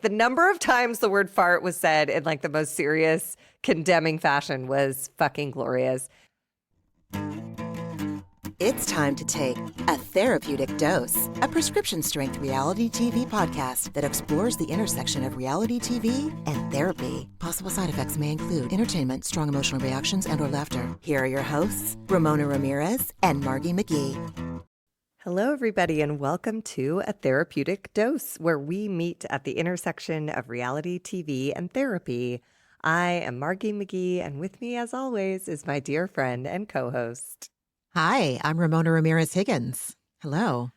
The number of times the word fart was said in like the most serious, condemning fashion was fucking glorious. It's time to take A Therapeutic Dose, a prescription-strength reality TV podcast that explores the intersection of reality TV and therapy. Possible side effects may include entertainment, strong emotional reactions, and or laughter. Here are your hosts, Ramona Ramirez and Margie McGee. Hello, everybody, and welcome to A Therapeutic Dose, where we meet at the intersection of reality TV and therapy. I am Margie McGee, and with me, as always, is my dear friend and co-host. Hi, I'm Ramona Ramirez Higgins. Hello.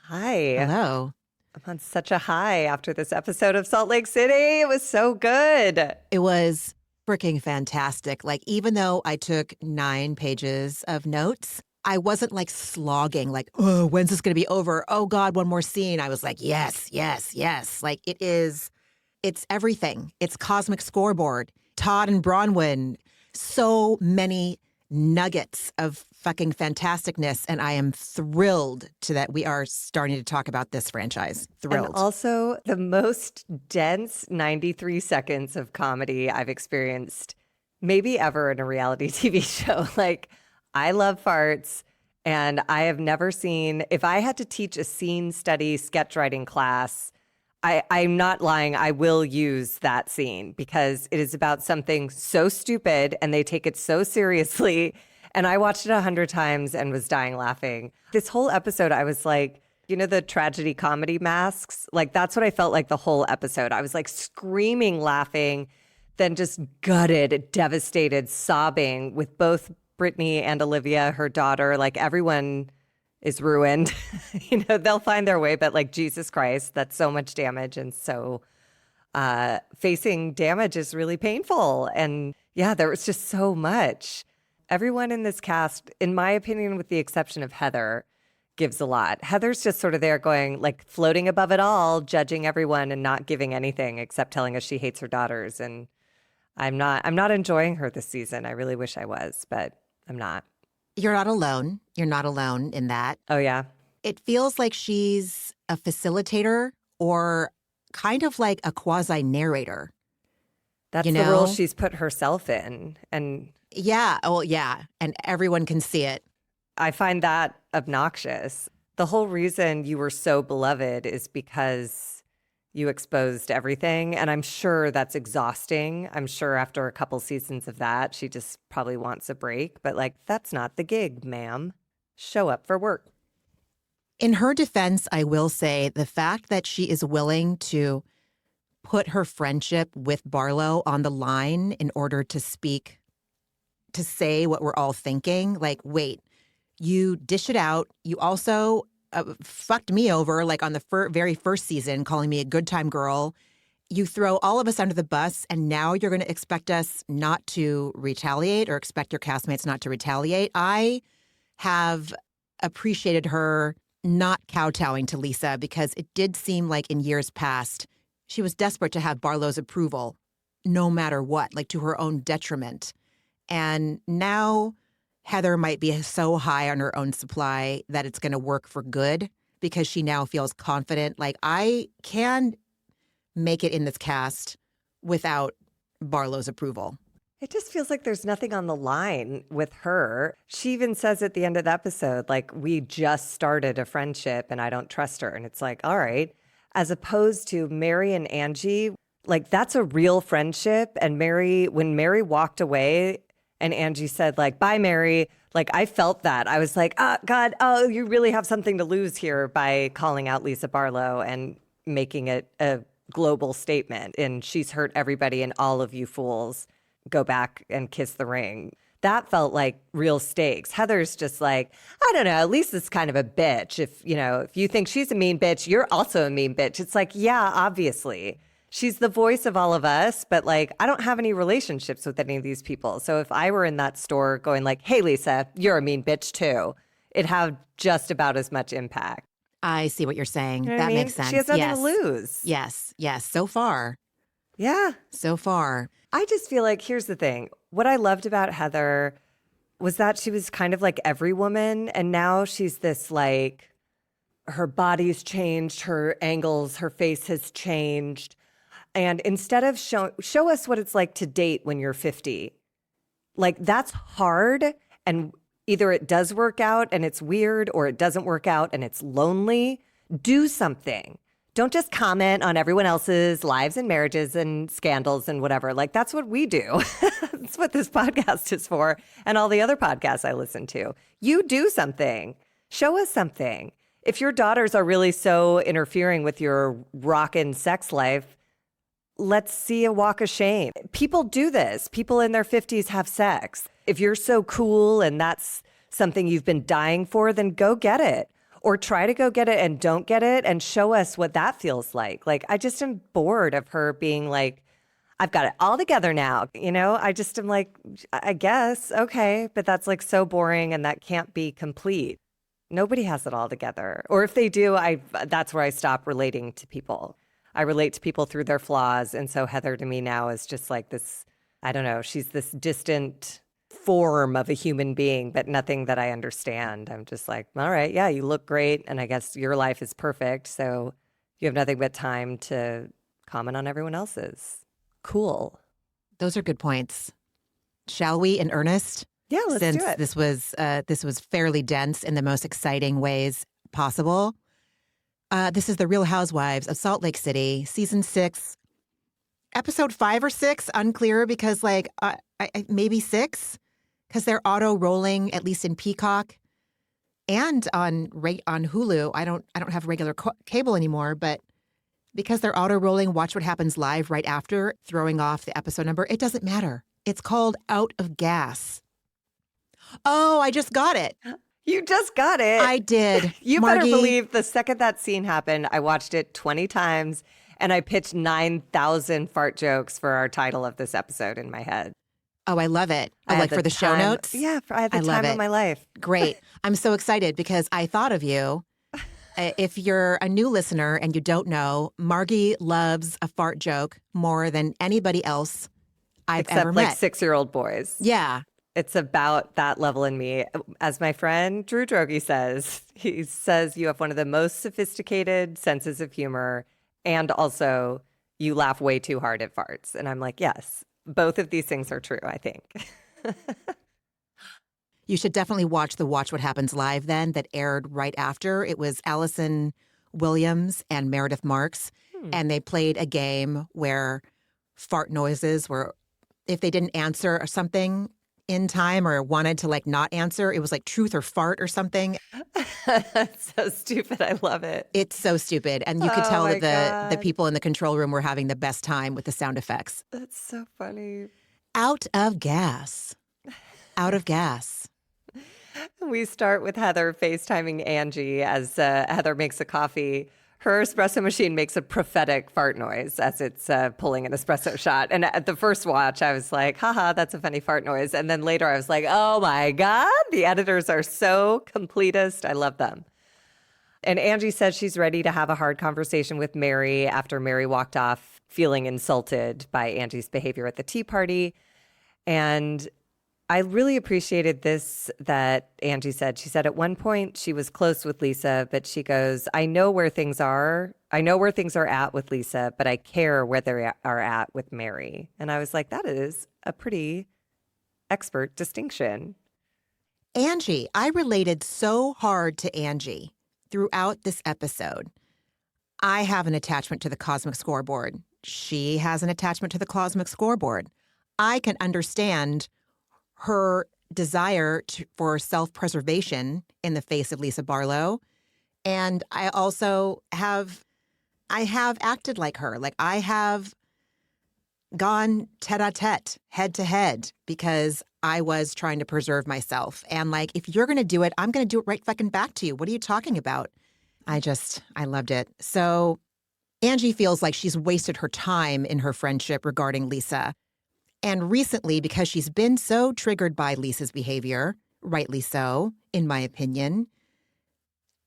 Hi. Hello. I'm on such a high after this episode of Salt Lake City. It was so good. It was freaking fantastic. Like, even though I took 9 pages of notes, I wasn't like slogging, like, oh, when's this going to be over? Oh, God, one more scene. I was like, yes, yes, yes. Like, it's everything. It's Cosmic Scoreboard, Todd and Bronwyn, so many nuggets of fucking fantasticness. And I am thrilled to that we are starting to talk about this franchise. Thrilled. And also the most dense 93 seconds of comedy I've experienced maybe ever in a reality TV show. Like, I love farts, and I have never seen, if I had to teach a scene study sketch writing class, I'm not lying, I will use that scene because it is about something so stupid and they take it so seriously. And I watched it 100 times and was dying laughing. This whole episode, I was like, you know, the tragedy comedy masks? Like, that's what I felt like the whole episode. I was like screaming, laughing, then just gutted, devastated, sobbing with both Brittany and Olivia, her daughter. Like, everyone is ruined. You know, they'll find their way, but like, Jesus Christ, that's so much damage. And so facing damage is really painful. And yeah, there was just so much. Everyone in this cast, in my opinion, with the exception of Heather, gives a lot. Heather's just sort of there going, like, floating above it all, judging everyone and not giving anything except telling us she hates her daughters. And I'm not enjoying her this season. I really wish I was, but I'm not. You're not alone. You're not alone in that. Oh, yeah. It feels like she's a facilitator or kind of like a quasi-narrator. That's you the know? role she's put herself in. And yeah, oh yeah, and everyone can see it. I find that obnoxious. The whole reason you were so beloved is because you exposed everything. And I'm sure that's exhausting. I'm sure after a couple seasons of that, she just probably wants a break. But like, that's not the gig, ma'am. Show up for work. In her defense, I will say the fact that she is willing to put her friendship with Barlow on the line in order to speak, to say what we're all thinking. Like, wait, you dish it out. You also fucked me over, like on the very first season, calling me a good time girl. You throw all of us under the bus, and now you're going to expect us not to retaliate or expect your castmates not to retaliate. I have appreciated her not kowtowing to Lisa because it did seem like in years past, she was desperate to have Barlow's approval no matter what, like to her own detriment. And now Heather might be so high on her own supply that it's going to work for good because she now feels confident. Like, I can make it in this cast without Barlow's approval. It just feels like there's nothing on the line with her. She even says at the end of the episode, like, we just started a friendship and I don't trust her. And it's like, all right. As opposed to Mary and Angie, like, that's a real friendship. And when Mary walked away and Angie said, like, bye, Mary, like, I felt that. I was like, oh, God, oh, you really have something to lose here by calling out Lisa Barlow and making it a global statement. And she's hurt everybody and all of you fools go back and kiss the ring. That felt like real stakes. Heather's just like, I don't know, Lisa's kind of a bitch. If you think she's a mean bitch, you're also a mean bitch. It's like, yeah, obviously. She's the voice of all of us, but like, I don't have any relationships with any of these people. So if I were in that store going like, hey, Lisa, you're a mean bitch too, it'd have just about as much impact. I see what you're saying. You know that makes sense. She has nothing to lose. Yes. So far. Yeah. So far. I just feel like, here's the thing. What I loved about Heather was that she was kind of like every woman. And now she's this like, her body's changed, her angles, her face has changed. And instead of show us what it's like to date when you're 50. Like, that's hard. And either it does work out and it's weird, or it doesn't work out and it's lonely. Do something. Don't just comment on everyone else's lives and marriages and scandals and whatever. Like, that's what we do. That's what this podcast is for, and all the other podcasts I listen to. You do something. Show us something. If your daughters are really so interfering with your rockin' sex life, let's see a walk of shame. People do this. People in their 50s have sex. If you're so cool and that's something you've been dying for, then go get it. Or try to go get it and don't get it, and show us what that feels like. Like, I just am bored of her being like, I've got it all together now. You know, I just am like, I guess, okay, but that's like so boring and that can't be complete. Nobody has it all together. Or if they do, that's where I stop relating to people. I relate to people through their flaws. And so Heather to me now is just like this, I don't know, she's this distant form of a human being, but nothing that I understand. I'm just like, all right, yeah, you look great. And I guess your life is perfect. So you have nothing but time to comment on everyone else's. Cool. Those are good points. Shall we, in earnest? Yeah, let's Since do it. This was fairly dense in the most exciting ways possible. This is The Real Housewives of Salt Lake City, season 6, episode 5 or 6, unclear, because maybe 6, because they're auto rolling, at least in Peacock and on Hulu. I don't have regular cable anymore, but because they're auto rolling, Watch What Happens Live right after, throwing off the episode number. It doesn't matter. It's called Out of Gas. Oh, I just got it. You just got it. I did. You Margie, better believe the second that scene happened, I watched it 20 times and I pitched 9,000 fart jokes for our title of this episode in my head. Oh, I love it. I like for the show notes. Yeah, I had the time of my life. Great. I'm so excited because I thought of you. If you're a new listener and you don't know, Margie loves a fart joke more than anybody else I've ever met. Except like 6-year-old boys. Yeah. It's about that level in me. As my friend Drew Droege says, he says you have one of the most sophisticated senses of humor, and also you laugh way too hard at farts. And I'm like, yes, both of these things are true, I think. You should definitely watch the Watch What Happens Live then that aired right after. It was Allison Williams and Meredith Marks, and they played a game where fart noises were, if they didn't answer or something in time or wanted to not answer, it was like truth or fart or something. That's so stupid. I love it. It's so stupid. And you could tell that the people in the control room were having the best time with the sound effects. That's so funny. Out of gas. Out of gas. We start with Heather FaceTiming Angie as Heather makes a coffee. Her espresso machine makes a prophetic fart noise as it's pulling an espresso shot. And at the first watch, I was like, haha, that's a funny fart noise. And then later I was like, oh my God, the editors are so completist. I love them. And Angie says she's ready to have a hard conversation with Mary after Mary walked off feeling insulted by Angie's behavior at the tea party. And I really appreciated this that Angie said. She said at one point she was close with Lisa, but she goes, I know where things are. I know where things are at with Lisa, but I care where they are at with Mary. And I was like, that is a pretty expert distinction. Angie, I related so hard to Angie throughout this episode. I have an attachment to the cosmic scoreboard. She has an attachment to the cosmic scoreboard. I can understand her desire for self-preservation in the face of Lisa Barlow. And I also have acted like her. Like I have gone tete-a-tete, head-to-head, because I was trying to preserve myself. And if you're going to do it, I'm going to do it right fucking back to you. What are you talking about? I loved it. So Angie feels like she's wasted her time in her friendship regarding Lisa. And recently, because she's been so triggered by Lisa's behavior, rightly so, in my opinion,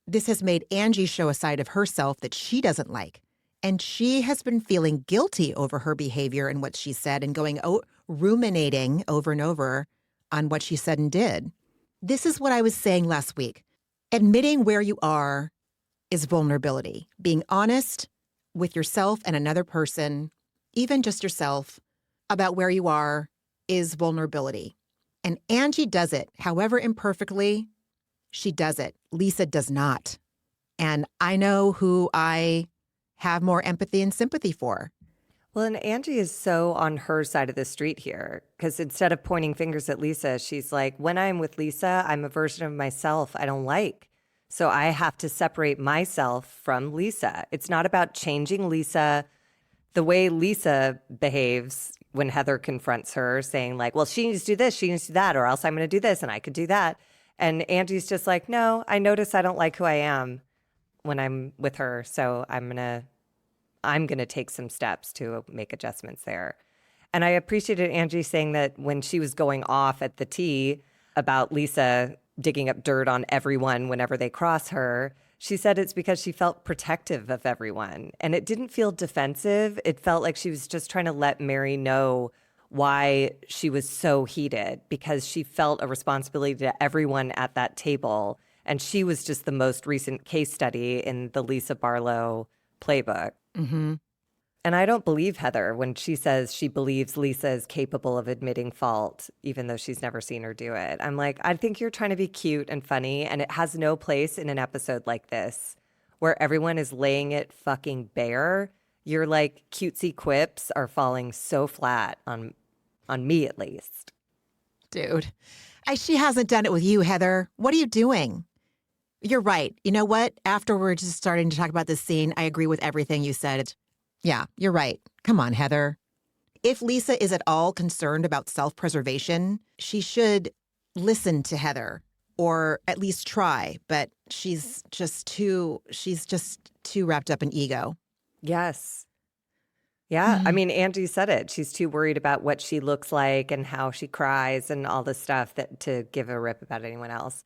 this has made Angie show a side of herself that she doesn't like. And she has been feeling guilty over her behavior and what she said and ruminating over and over on what she said and did. This is what I was saying last week. Admitting where you are is vulnerability. Being honest with yourself and another person even just yourself, about where you are is vulnerability. And Angie does it, however imperfectly, she does it. Lisa does not. And I know who I have more empathy and sympathy for. Well, and Angie is so on her side of the street here because instead of pointing fingers at Lisa, she's like, when I'm with Lisa, I'm a version of myself I don't like. So I have to separate myself from Lisa. It's not about changing Lisa. The way Lisa behaves when Heather confronts her, saying like, well, she needs to do this, she needs to do that, or else I'm going to do this and I could do that. And Angie's just like, no, I notice I don't like who I am when I'm with her. So I'm going to take some steps to make adjustments there. And I appreciated Angie saying that when she was going off at the tea about Lisa digging up dirt on everyone whenever they cross her, she said it's because she felt protective of everyone. And it didn't feel defensive. It felt like she was just trying to let Mary know why she was so heated, because she felt a responsibility to everyone at that table. And she was just the most recent case study in the Lisa Barlow playbook. Mm-hmm. And I don't believe Heather when she says she believes Lisa is capable of admitting fault, even though she's never seen her do it. I'm like, I think you're trying to be cute and funny, and it has no place in an episode like this where everyone is laying it fucking bare. Your like cutesy quips are falling so flat on me at least. Dude, she hasn't done it with you, Heather. What are you doing? You're right. You know what? After we're just starting to talk about this scene, I agree with everything you said. Yeah, you're right. Come on, Heather. If Lisa is at all concerned about self-preservation, she should listen to Heather, or at least try, but she's just too wrapped up in ego. Yes. Yeah. I mean, Angie said it. She's too worried about what she looks like and how she cries and all this stuff that to give a rip about anyone else.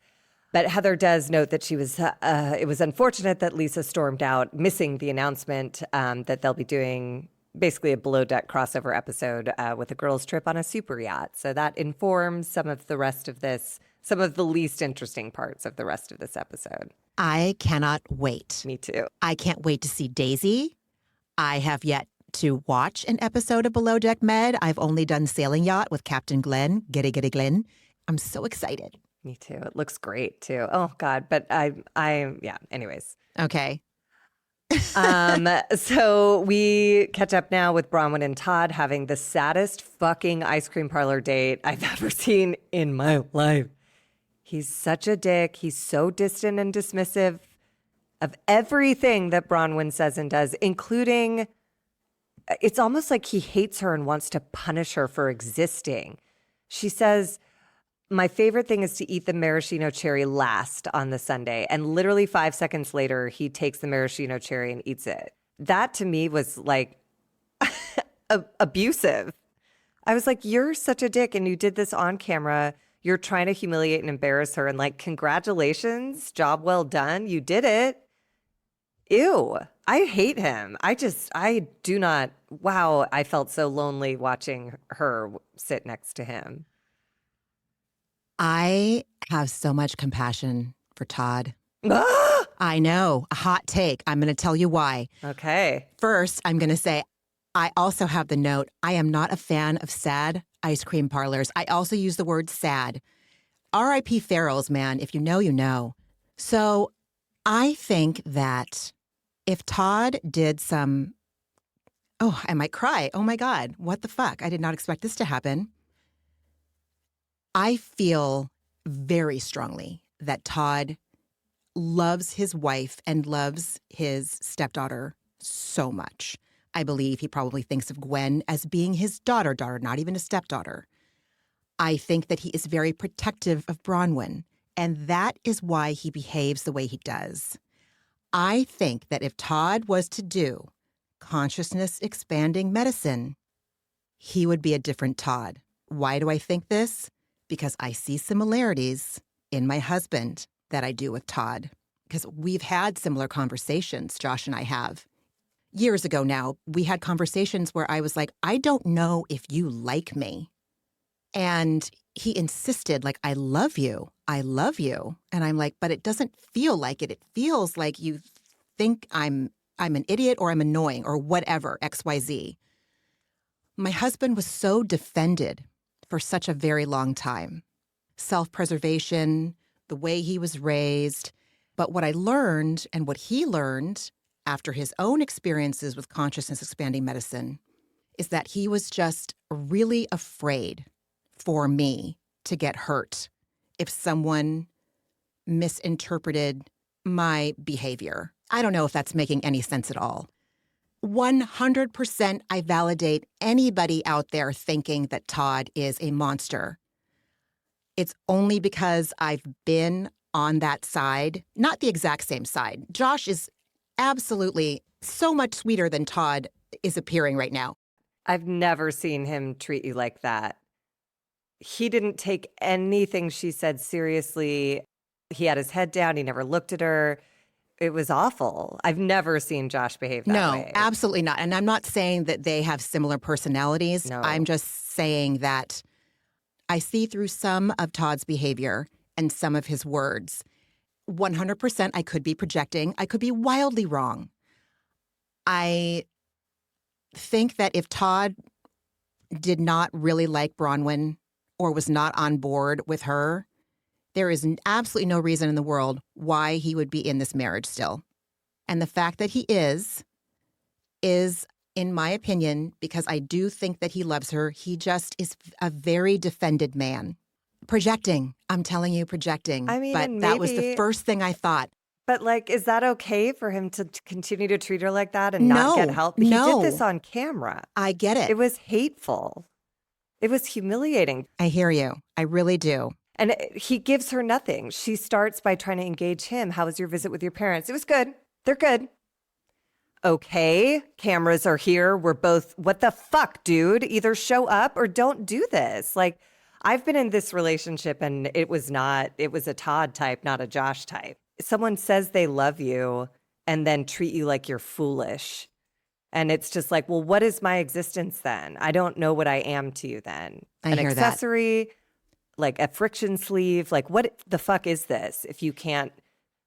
But Heather does note that it was unfortunate that Lisa stormed out, missing the announcement that they'll be doing basically a below deck crossover episode with a girls' trip on a super yacht. So that informs some of the least interesting parts of the rest of this episode. I cannot wait. Me too. I can't wait to see Daisy. I have yet to watch an episode of Below Deck Med. I've only done Sailing Yacht with Captain Glenn, Giddy Glenn. I'm so excited. Me too. It looks great too. Oh God. But yeah, anyways. Okay. So we catch up now with Bronwyn and Todd having the saddest fucking ice cream parlor date I've ever seen in my life. He's such a dick. He's so distant and dismissive of everything that Bronwyn says and does, including, it's almost like he hates her and wants to punish her for existing. She says, my favorite thing is to eat the maraschino cherry last on the sundae. And literally 5 seconds later, he takes the maraschino cherry and eats it. That to me was like abusive. I was like, you're such a dick and you did this on camera. You're trying to humiliate and embarrass her. And like, congratulations, job well done. You did it. Ew. I hate him. I do not. Wow. I felt so lonely watching her sit next to him. I have so much compassion for Todd. I know. A hot take. I'm going to tell you why. Okay. First, I'm going to say, I also have the note, I am not a fan of sad ice cream parlors. I also use the word sad. R.I.P. Farrell's, man. If you know, you know. So I think that if Todd did some, oh, I might cry. Oh my God. What the fuck? I did not expect this to happen. I feel very strongly that Todd loves his wife and loves his stepdaughter so much. I believe he probably thinks of Gwen as being his daughter, not even a stepdaughter. I think that he is very protective of Bronwyn, and that is why he behaves the way he does. I think that if Todd was to do consciousness expanding medicine, he would be a different Todd. Why do I think this? Because I see similarities in my husband that I do with Todd. Because we've had similar conversations, Josh and I have. Years ago now, we had conversations where I was like, I don't know if you like me. And he insisted, like, I love you. I love you. And I'm like, but it doesn't feel like it. It feels like you think I'm an idiot or I'm annoying or whatever, XYZ. My husband was so defended for such a very long time. Self-preservation, the way he was raised. But what I learned and what he learned after his own experiences with consciousness expanding medicine is that he was just really afraid for me to get hurt if someone misinterpreted my behavior. I don't know if that's making any sense at all. 100% I validate anybody out there thinking that Todd is a monster. It's only because I've been on that side, not the exact same side. Josh is absolutely so much sweeter than Todd is appearing right now. I've never seen him treat you like that. He didn't take anything she said seriously. He had his head down. He never looked at her. It was awful. I've never seen Josh behave that way. No, absolutely not. And I'm not saying that they have similar personalities. No. I'm just saying that I see through some of Todd's behavior and some of his words. 100% I could be projecting. I could be wildly wrong. I think that if Todd did not really like Bronwyn or was not on board with her, there is absolutely no reason in the world why he would be in this marriage still. And the fact that he is, in my opinion, because I do think that he loves her, he just is a very defended man. Projecting. I'm telling you, projecting. I mean, but and that was the maybe- first thing I thought. But like, is that okay for him to continue to treat her like that and not get help? He no. did this on camera. I get it. It was hateful. It was humiliating. I hear you. I really do. And he gives her nothing. She starts by trying to engage him. How was your visit with your parents? It was good. They're good. Okay, cameras are here. We're both, what the fuck, dude? Either show up or don't do this. Like, I've been in this relationship and it was a Todd type, not a Josh type. Someone says they love you and then treat you like you're foolish. And it's just like, well, what is my existence then? I don't know what I am to you then. I hear An accessory, like a friction sleeve. Like, what the fuck is this if you can't,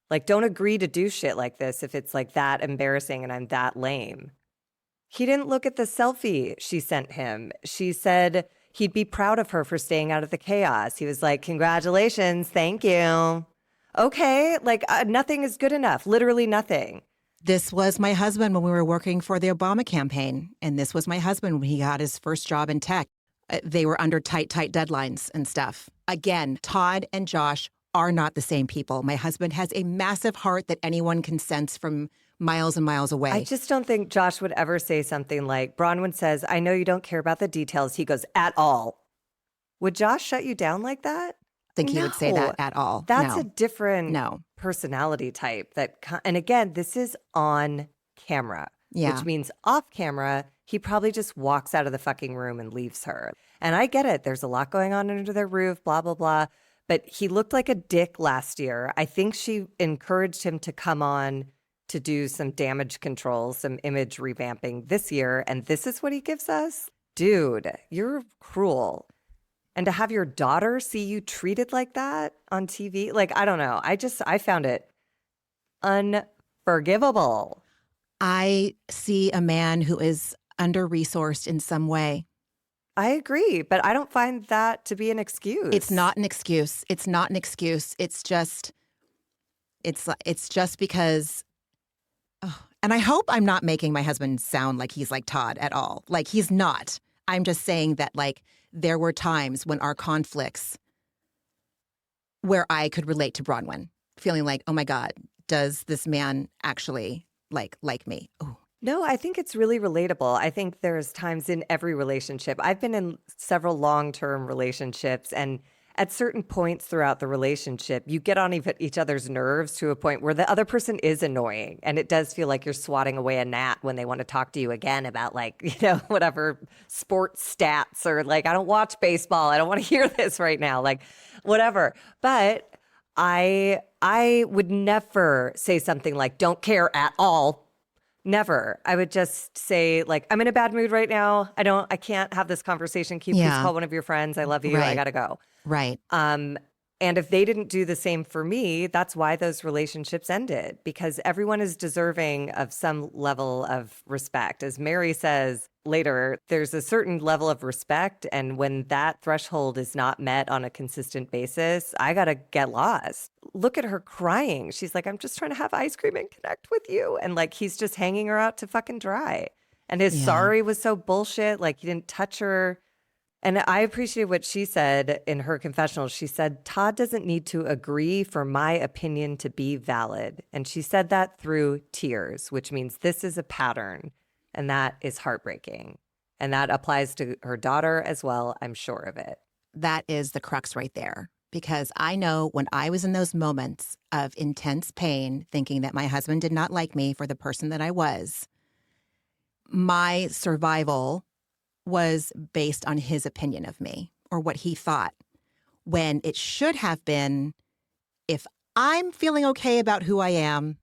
like, don't agree to do shit like this if it's like that embarrassing and I'm that lame. He didn't look at the selfie she sent him. She said he'd be proud of her for staying out of the chaos. He was like, congratulations, thank you. Okay, like nothing is good enough, literally nothing. This was my husband when we were working for the Obama campaign. And this was my husband when he got his first job in tech. They were under tight deadlines and stuff. Again, Todd and Josh are not the same people. My husband has a massive heart that anyone can sense from miles and miles away. I just don't think Josh would ever say something like, Bronwyn says, I know you don't care about the details. He goes, at all. Would Josh shut you down like that? Think he would say that at all. That's No. a different No. personality type. And again, this is on camera, Yeah. which means off camera, he probably just walks out of the fucking room and leaves her. And I get it. There's a lot going on under their roof, blah, blah, blah. But he looked like a dick last year. I think she encouraged him to come on to do some damage control, some image revamping this year. And this is what he gives us? Dude, you're cruel. And to have your daughter see you treated like that on TV, like, I don't know. I found it unforgivable. I see a man who is under-resourced in some way. I agree, but I don't find that to be an excuse. It's not an excuse. It's not an excuse. It's just because, and I hope I'm not making my husband sound like he's like Todd at all. Like, he's not. I'm just saying that, like, there were times when our conflicts where I could relate to Bronwyn, feeling like, oh my God, does this man actually like me? Ooh. No, I think it's really relatable. I think there's times in every relationship. I've been in several long-term relationships, and at certain points throughout the relationship, you get on each other's nerves to a point where the other person is annoying. And it does feel like you're swatting away a gnat when they want to talk to you again about, like, you know, whatever sports stats, or like, I don't watch baseball. I don't want to hear this right now, like whatever. But I would never say something like, don't care at all. Never. I would just say, like, I'm in a bad mood right now. I can't have this conversation. Can you please call one of your friends? I love you. Right. I got to go. Right. And if they didn't do the same for me, that's why those relationships ended, because everyone is deserving of some level of respect. As Mary says later, there's a certain level of respect. And when that threshold is not met on a consistent basis, I got to get lost. Look at her crying. She's like, I'm just trying to have ice cream and connect with you. And like, he's just hanging her out to fucking dry. And his Yeah. sorry was so bullshit. Like, he didn't touch her. And I appreciate what she said in her confessional. She said, Todd doesn't need to agree for my opinion to be valid. And she said that through tears, which means this is a pattern. And that is heartbreaking. And that applies to her daughter as well. I'm sure of it. That is the crux right there. Because I know when I was in those moments of intense pain, thinking that my husband did not like me for the person that I was, my survival was based on his opinion of me or what he thought, when it should have been, if I'm feeling okay about who I am,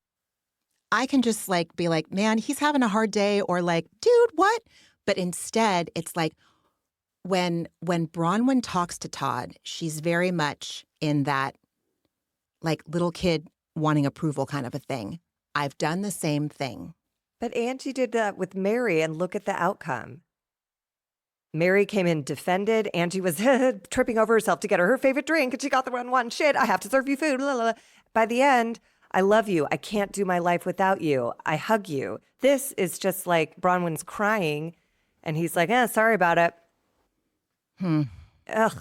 I can just like be like, man, he's having a hard day, or like, dude, what? But instead, it's like when Bronwyn talks to Todd, she's very much in that like little kid wanting approval kind of a thing. I've done the same thing. But Angie did that with Mary, and look at the outcome. Mary came in defended. Angie was tripping over herself to get her favorite drink, and she got the wrong one. Shit, I have to serve you food. Blah, blah, blah. By the end, I love you. I can't do my life without you. I hug you. This is just like Bronwyn's crying, and he's like, sorry about it. Ugh.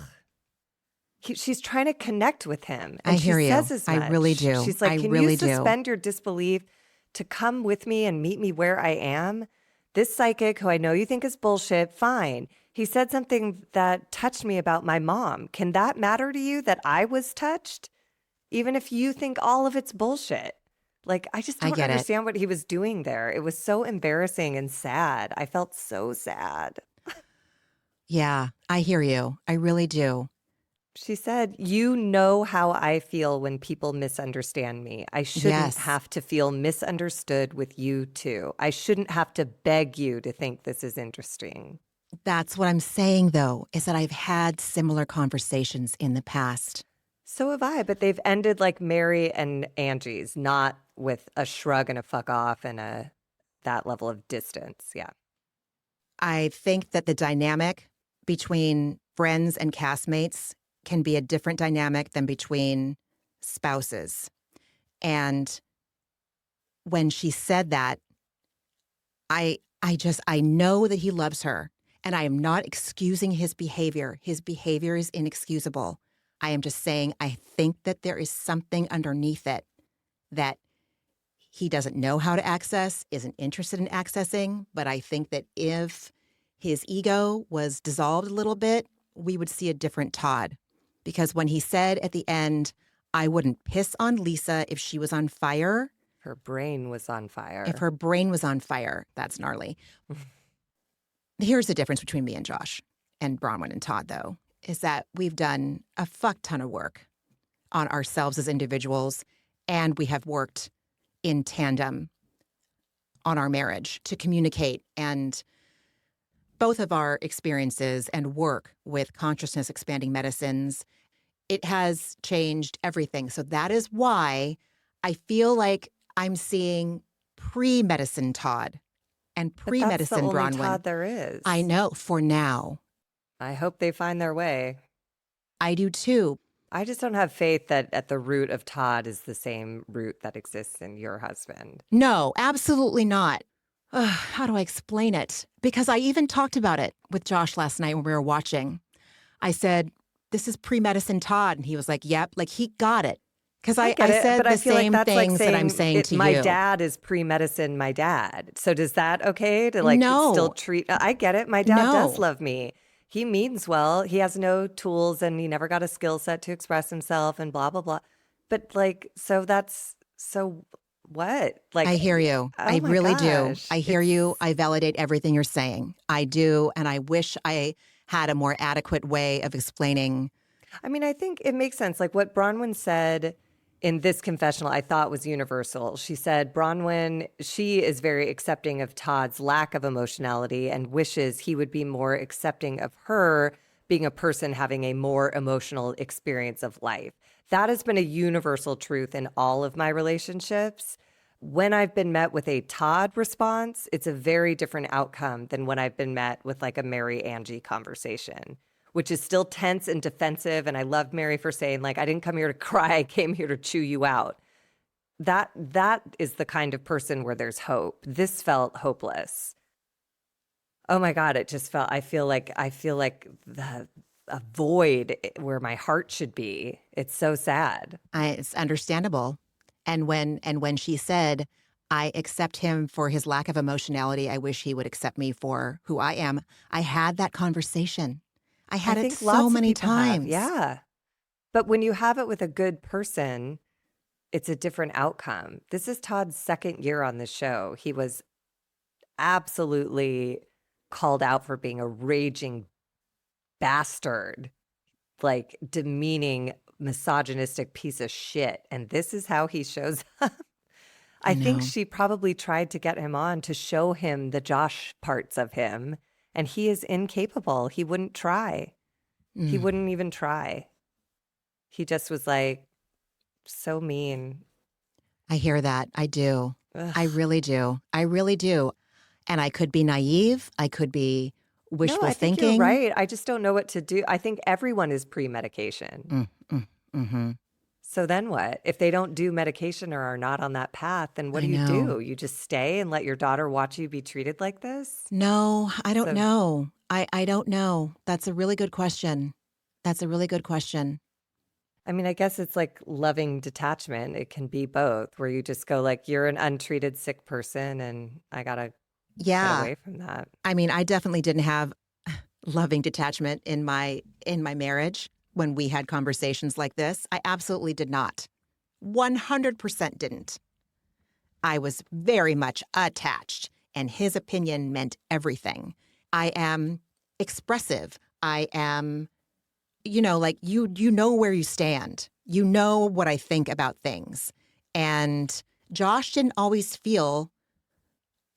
She's trying to connect with him. And I hear she you. says as much. I really do. She's like, I can really you do. suspend your disbelief to come with me and meet me where I am? This psychic, who I know you think is bullshit, fine. He said something that touched me about my mom. Can that matter to you, that I was touched? Even if you think all of it's bullshit. Like, I just don't understand what he was doing there. It was so embarrassing and sad. I felt so sad. Yeah, I hear you. I really do. She said, you know how I feel when people misunderstand me. I shouldn't have to feel misunderstood with you too. I shouldn't have to beg you to think this is interesting. That's what I'm saying, though, is that I've had similar conversations in the past. So have I, but they've ended like Mary and Angie's, not with a shrug and a fuck off and that level of distance. Yeah. I think that the dynamic between friends and castmates can be a different dynamic than between spouses. And when she said that, I know that he loves her, and I am not excusing his behavior. His behavior is inexcusable. I am just saying I think that there is something underneath it that he doesn't know how to access, isn't interested in accessing. But I think that if his ego was dissolved a little bit, we would see a different Todd. Because when he said at the end, I wouldn't piss on Lisa if she was on fire. Her brain was on fire. If her brain was on fire, that's gnarly. Here's the difference between me and Josh and Bronwyn and Todd, though, is that we've done a fuck ton of work on ourselves as individuals, and we have worked in tandem on our marriage to communicate. And both of our experiences and work with consciousness expanding medicines, it has changed everything. So that is why I feel like I'm seeing pre-medicine Todd and pre-medicine Bronwyn. That's the only Todd there is. I know, for now. I hope they find their way. I do too. I just don't have faith that at the root of Todd is the same root that exists in your husband. No, absolutely not. How do I explain it? Because I even talked about it with Josh last night when we were watching. I said, this is pre-medicine Todd. And he was like, yep, like he got it. Because I said the same things that I'm saying to you. My dad is pre-medicine my dad. So does that okay to like still treat? I get it. My dad does love me. He means well. He has no tools and he never got a skill set to express himself and blah, blah, blah. But like, so what? Like, I hear you. I really do. I hear you. I validate everything you're saying. I do. And I wish I had a more adequate way of explaining. I mean, I think it makes sense. Like what Bronwyn said in this confessional, I thought was universal. She said, Bronwyn, she is very accepting of Todd's lack of emotionality and wishes he would be more accepting of her, being a person having a more emotional experience of life. That has been a universal truth in all of my relationships. When I've been met with a Todd response, it's a very different outcome than when I've been met with like a Mary Angie conversation, which is still tense and defensive. And I love Mary for saying, like, I didn't come here to cry, I came here to chew you out. That is the kind of person where there's hope. This felt hopeless. Oh my God, it just felt, I feel like a void where my heart should be. It's so sad. It's understandable. And when she said, I accept him for his lack of emotionality, I wish he would accept me for who I am. I had that conversation. I had it so many times. Yeah. But when you have it with a good person, it's a different outcome. This is Todd's second year on the show. He was absolutely called out for being a raging bastard, like demeaning, misogynistic piece of shit. And this is how he shows up. I think she probably tried to get him on to show him the Josh parts of him, and he is incapable. He wouldn't try. He wouldn't even try. He just was like, so mean. I hear that. I do. Ugh. I really do. I really do. And I could be naive. I could be wishful no, I think thinking. you're right. I just don't know what to do. I think everyone is pre-medication. So then what? If they don't do medication or are not on that path, then what do you do? You just stay and let your daughter watch you be treated like this? No, I don't know. I don't know. That's a really good question. That's a really good question. I mean, I guess it's like loving detachment. It can be both, where you just go like, you're an untreated sick person and I got to get away from that. I mean, I definitely didn't have loving detachment in my marriage when we had conversations like this. I absolutely did not. 100% didn't. I was very much attached, and his opinion meant everything. I am expressive. I am, like you know where you stand. You know what I think about things. And Josh didn't always feel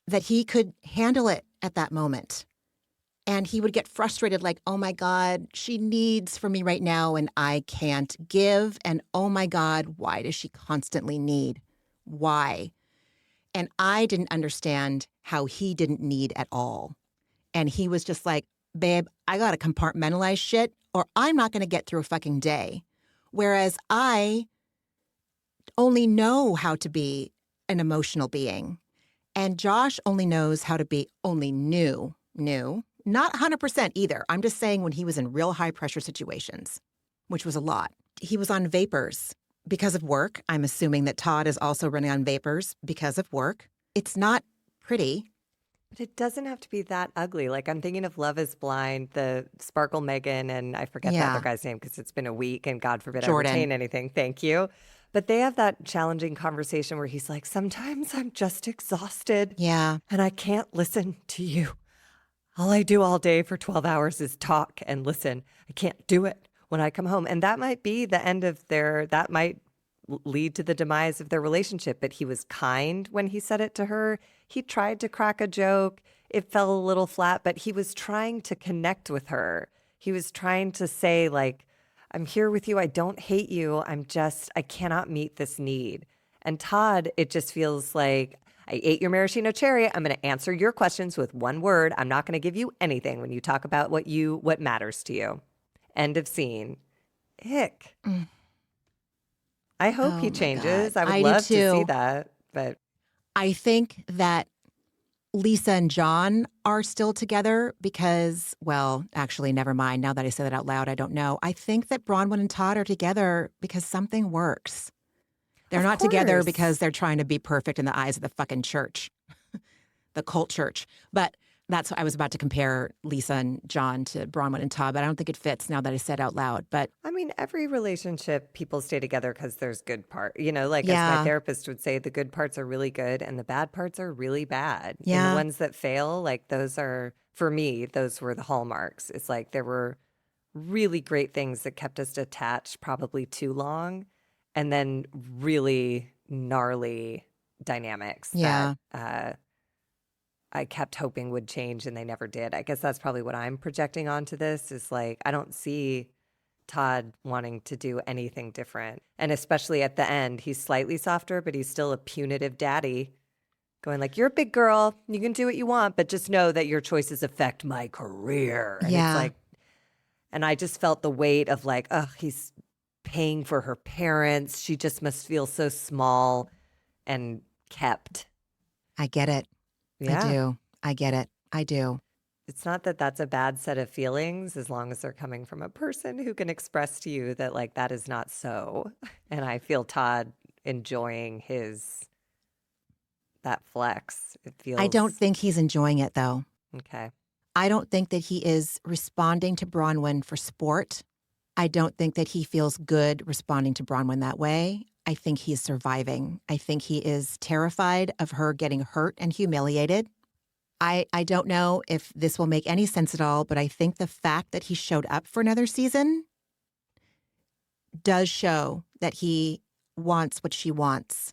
that he could handle it at that moment. And he would get frustrated like, oh my God, she needs from me right now and I can't give. And oh my God, why does she constantly need? Why? And I didn't understand how he didn't need at all. And he was just like, babe, I got to compartmentalize shit or I'm not going to get through a fucking day. Whereas I only know how to be an emotional being. And Josh only knows how to be new. Not 100% either. I'm just saying when he was in real high pressure situations, which was a lot. He was on vapors because of work. I'm assuming that Todd is also running on vapors because of work. It's not pretty. But it doesn't have to be that ugly. Like I'm thinking of Love is Blind, the Sparkle Megan, and I forget the other guy's name because it's been a week and God forbid Jordan. I retain anything. Thank you. But they have that challenging conversation where he's like, sometimes I'm just exhausted. Yeah. And I can't listen to you. All I do all day for 12 hours is talk and listen. I can't do it when I come home. And that might be the end of that might lead to the demise of their relationship. But he was kind when he said it to her. He tried to crack a joke. It fell a little flat, but he was trying to connect with her. He was trying to say like, I'm here with you. I don't hate you. I cannot meet this need. And Todd, it just feels like, I ate your maraschino cherry. I'm going to answer your questions with one word. I'm not going to give you anything when you talk about what matters to you. End of scene. Ick. I hope he changes. God. I would love to see that. But I think that Lisa and John are still together because, well, actually, never mind. Now that I said that out loud, I don't know. I think that Bronwyn and Todd are together because something works. They're not together because they're trying to be perfect in the eyes of the fucking church, the cult church. But that's what I was about to compare Lisa and John to Bronwyn and Todd, but I don't think it fits now that I said out loud. But I mean, every relationship, people stay together because there's good part. Like as my therapist would say, the good parts are really good and the bad parts are really bad. Yeah. And the ones that fail, like those are, for me, those were the hallmarks. It's like there were really great things that kept us attached probably too long. And then really gnarly dynamics that I kept hoping would change and they never did. I guess that's probably what I'm projecting onto this is like, I don't see Todd wanting to do anything different. And especially at the end, he's slightly softer, but he's still a punitive daddy going like, you're a big girl, you can do what you want, but just know that your choices affect my career. And it's Yeah. like, and I just felt the weight of like, oh, he's paying for her parents. She just must feel so small and kept. I get it. Yeah. I do. I get it. I do. It's not that that's a bad set of feelings as long as they're coming from a person who can express to you that like that is not so. And I feel Todd enjoying that flex. It feels I don't think he's enjoying it, though. okay. I don't think that he is responding to Bronwyn for sport. I don't think that he feels good responding to Bronwyn that way. I think he's surviving. I think he is terrified of her getting hurt and humiliated. I don't know if this will make any sense at all, but I think the fact that he showed up for another season does show that he wants what she wants.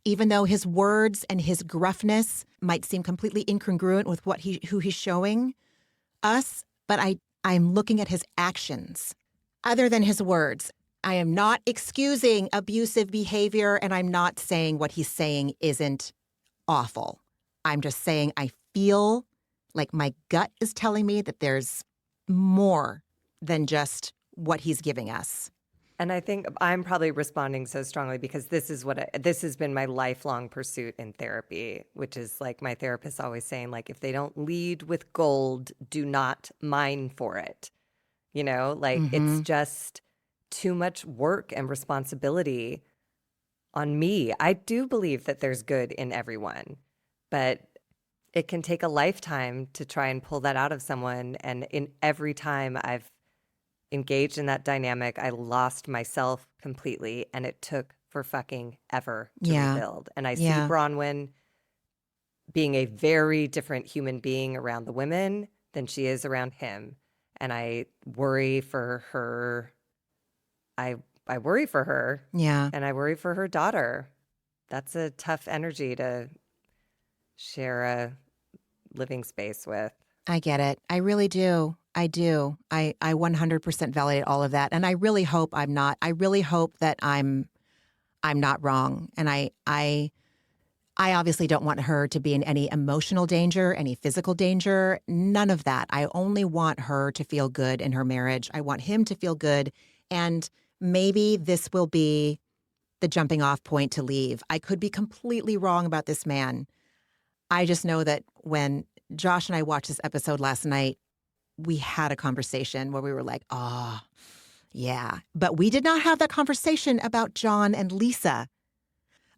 Even though his words and his gruffness might seem completely incongruent with who he's showing us, but I'm looking at his actions. Other than his words, I am not excusing abusive behavior, and I'm not saying what he's saying isn't awful. I'm just saying I feel like my gut is telling me that there's more than just what he's giving us. And I think I'm probably responding so strongly because this has been my lifelong pursuit in therapy, which is like my therapist always saying, like, if they don't lead with gold, do not mine for it. You know, like it's just too much work and responsibility on me. I do believe that there's good in everyone, but it can take a lifetime to try and pull that out of someone. And in every time I've engaged in that dynamic, I lost myself completely, and it took for fucking ever to rebuild. And I see Bronwyn being a very different human being around the women than she is around him. And I worry for her. I worry for her. Yeah. And I worry for her daughter. That's a tough energy to share a living space with. I get it. I really do. I do. I 100% validate all of that. And I really hope I'm not. I really hope that I'm not wrong. And I obviously don't want her to be in any emotional danger, any physical danger, none of that. I only want her to feel good in her marriage. I want him to feel good. And maybe this will be the jumping off point to leave. I could be completely wrong about this man. I just know that when Josh and I watched this episode last night, we had a conversation where we were like, oh, yeah. But we did not have that conversation about John and Lisa.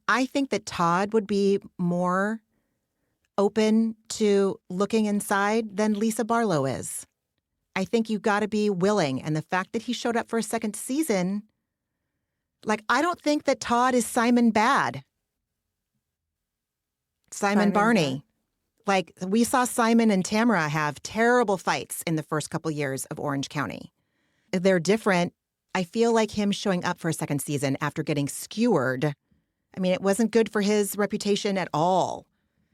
I think that Todd would be more open to looking inside than Lisa Barlow is. I think you've got to be willing. And the fact that he showed up for a second season, like, I don't think that Todd is Simon Bad. Simon Barney. Bad. Like, we saw Simon and Tamara have terrible fights in the first couple years of Orange County. They're different. I feel like him showing up for a second season after getting skewered, I mean, it wasn't good for his reputation at all.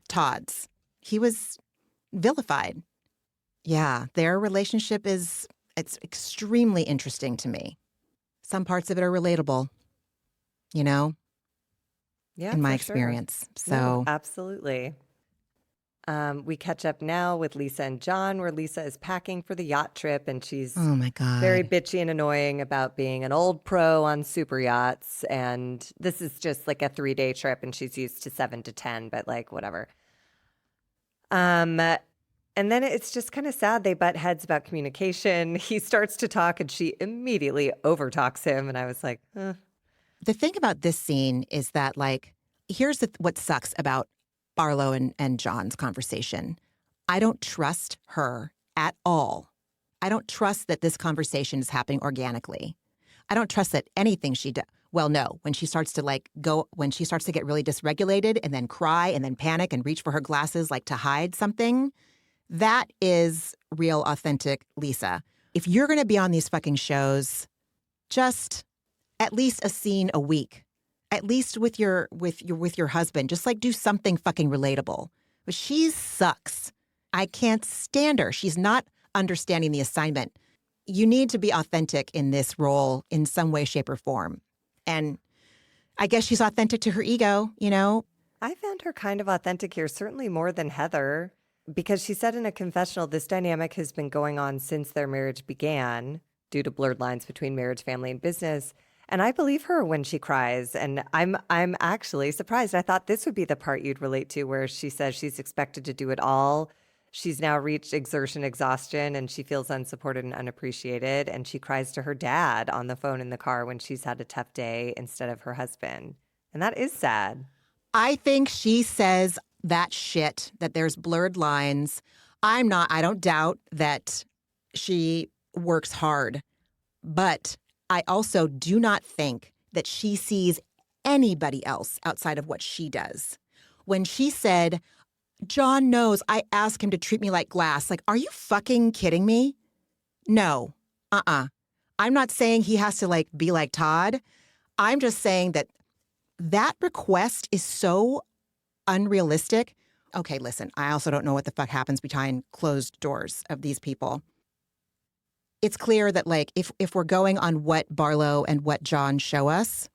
Todd's. He was vilified. Yeah, their relationship it's extremely interesting to me. Some parts of it are relatable, you know? Yeah, in my experience. Sure. So no, absolutely. We catch up now with Lisa and John, where Lisa is packing for the yacht trip, and she's oh my God, very bitchy and annoying about being an old pro on super yachts. And this is just like a 3-day trip, and she's used to 7 to 10, but like whatever. And then it's just kind of sad. They butt heads about communication. He starts to talk, and she immediately overtalks him. And I was like, The thing about this scene is that, like, here's what sucks about Barlow and John's conversation. I don't trust her at all. I don't trust that this conversation is happening organically. I don't trust that anything she does. Well, no, when she starts to when she starts to get really dysregulated and then cry and then panic and reach for her glasses like to hide something, that is real, authentic Lisa. If you're going to be on these fucking shows, just at least a scene a week. At least with your husband, just like do something fucking relatable. but she sucks. I can't stand her. She's not understanding the assignment. You need to be authentic in this role in some way, shape, or form. And I guess she's authentic to her ego, you know? I found her kind of authentic here, certainly more than Heather, because she said in a confessional, this dynamic has been going on since their marriage began due to blurred lines between marriage, family, and business. And I believe her when she cries. And I'm actually surprised. I thought this would be the part you'd relate to, where she says she's expected to do it all. She's now reached exertion exhaustion and she feels unsupported and unappreciated. And she cries to her dad on the phone in the car when she's had a tough day instead of her husband. And that is sad. I think she says that shit, that there's blurred lines. I don't doubt that she works hard, but I also do not think that she sees anybody else outside of what she does. When she said, John knows I ask him to treat me like glass. Like, are you fucking kidding me? No. I'm not saying he has to like be like Todd. I'm just saying that request is so unrealistic. Okay, listen, I also don't know what the fuck happens behind closed doors of these people. It's clear that like if we're going on what Barlow and what John show us,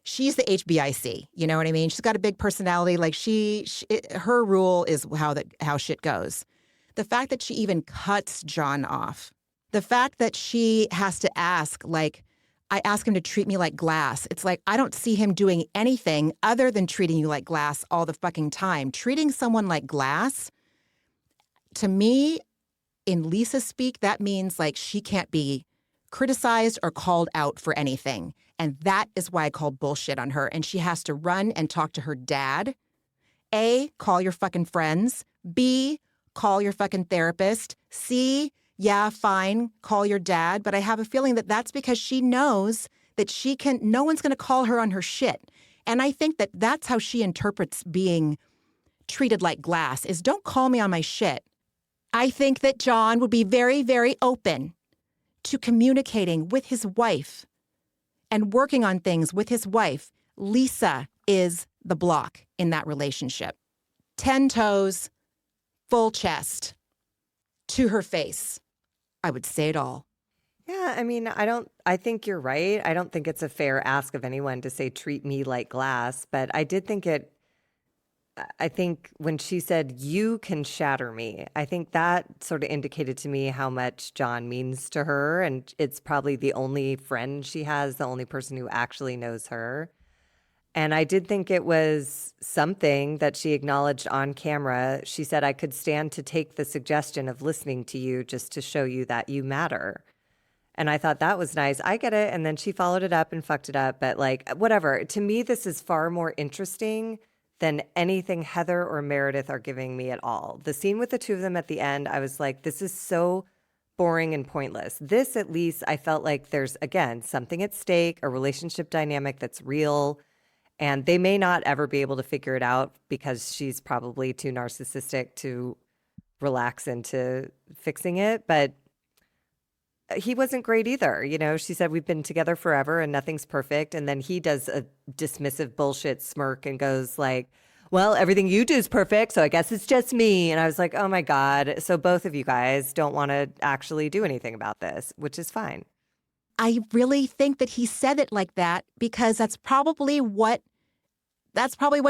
she's the HBIC, you know what I mean? She's got a big personality. Like her rule is how shit goes. The fact that she even cuts John off, the fact that she has to ask, like, I ask him to treat me like glass. It's like, I don't see him doing anything other than treating you like glass all the fucking time. Treating someone like glass, to me, in Lisa speak, that means like she can't be criticized or called out for anything. And that is why I call bullshit on her. And she has to run and talk to her dad. A, call your fucking friends. B, call your fucking therapist. C, yeah, fine, call your dad. But I have a feeling that that's because she knows that no one's going to call her on her shit. And I think that that's how she interprets being treated like glass, is don't call me on my shit. I think that John would be very, very open to communicating with his wife and working on things with his wife. Lisa is the block in that relationship. 10 toes, full chest, to her face. I would say it all. Yeah, I mean, I think you're right. I don't think it's a fair ask of anyone to say, treat me like glass, but I think when she said, you can shatter me, I think that sort of indicated to me how much John means to her. And it's probably the only friend she has, the only person who actually knows her. And I did think it was something that she acknowledged on camera. She said, I could stand to take the suggestion of listening to you just to show you that you matter. And I thought that was nice. I get it. And then she followed it up and fucked it up. But like, whatever. To me, this is far more interesting than anything Heather or Meredith are giving me at all. The scene with the two of them at the end, I was like, this is so boring and pointless. This, at least, I felt like there's, again, something at stake, a relationship dynamic that's real. And they may not ever be able to figure it out because she's probably too narcissistic to relax into fixing it. But he wasn't great either. You know, she said, we've been together forever and nothing's perfect. And then he does a dismissive bullshit smirk and goes like, well, everything you do is perfect, so I guess it's just me. And I was like, oh my God. So both of you guys don't want to actually do anything about this, which is fine. I really think that he said it like that because that's probably what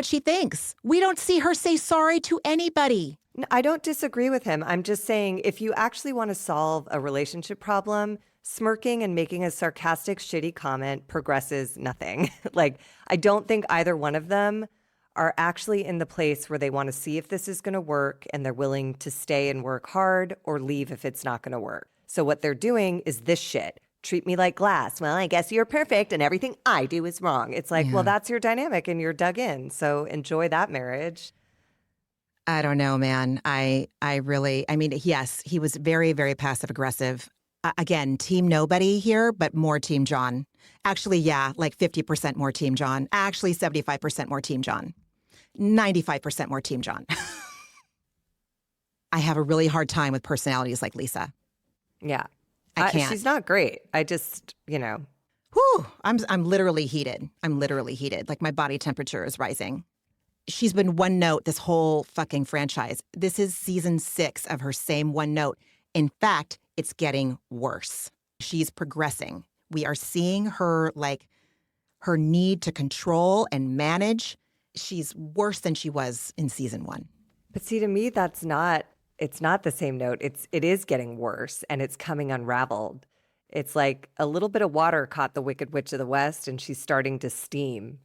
she thinks. We don't see her say sorry to anybody. I don't disagree with him. I'm just saying, if you actually want to solve a relationship problem, smirking and making a sarcastic, shitty comment progresses nothing. Like, I don't think either one of them are actually in the place where they want to see if this is going to work and they're willing to stay and work hard or leave if it's not going to work. So what they're doing is this shit. Treat me like glass. Well, I guess you're perfect and everything I do is wrong. It's like, well, that's your dynamic and you're dug in. So enjoy that marriage. I don't know, man. I mean, yes, he was very, very passive aggressive. Again, team nobody here, but more team John. Actually, yeah, like 50% more team John. Actually, 75% more team John. 95% more team John. I have a really hard time with personalities like Lisa. Yeah. I can't. She's not great. I just, Whew, I'm literally heated. I'm literally heated. Like my body temperature is rising. she's been one note this whole fucking franchise. This is season 6 of her same one note. In fact, it's getting worse. She's progressing. We are seeing her, like, her need to control and manage. She's worse than she was in season 1. But see, to me, it's not the same note. It is getting worse and it's coming unraveled. It's like a little bit of water caught the Wicked Witch of the West and she's starting to steam.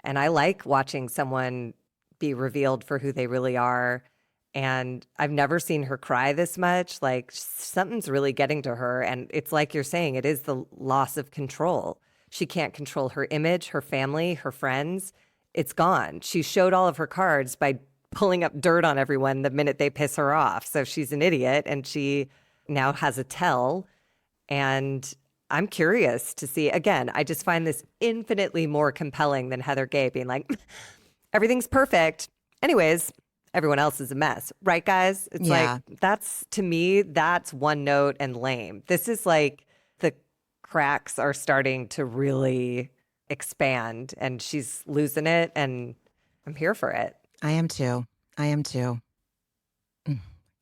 And I like watching someone be revealed for who they really are. And I've never seen her cry this much. Like something's really getting to her. And it's like you're saying, it is the loss of control. She can't control her image, her family, her friends. It's gone. She showed all of her cards by pulling up dirt on everyone the minute they piss her off. So she's an idiot and she now has a tell. And I'm curious to see, again, I just find this infinitely more compelling than Heather Gay being like, everything's perfect. Anyways, everyone else is a mess. Right, guys? It's like, that's, to me, that's one note and lame. This is like the cracks are starting to really expand and she's losing it and I'm here for it. I am too.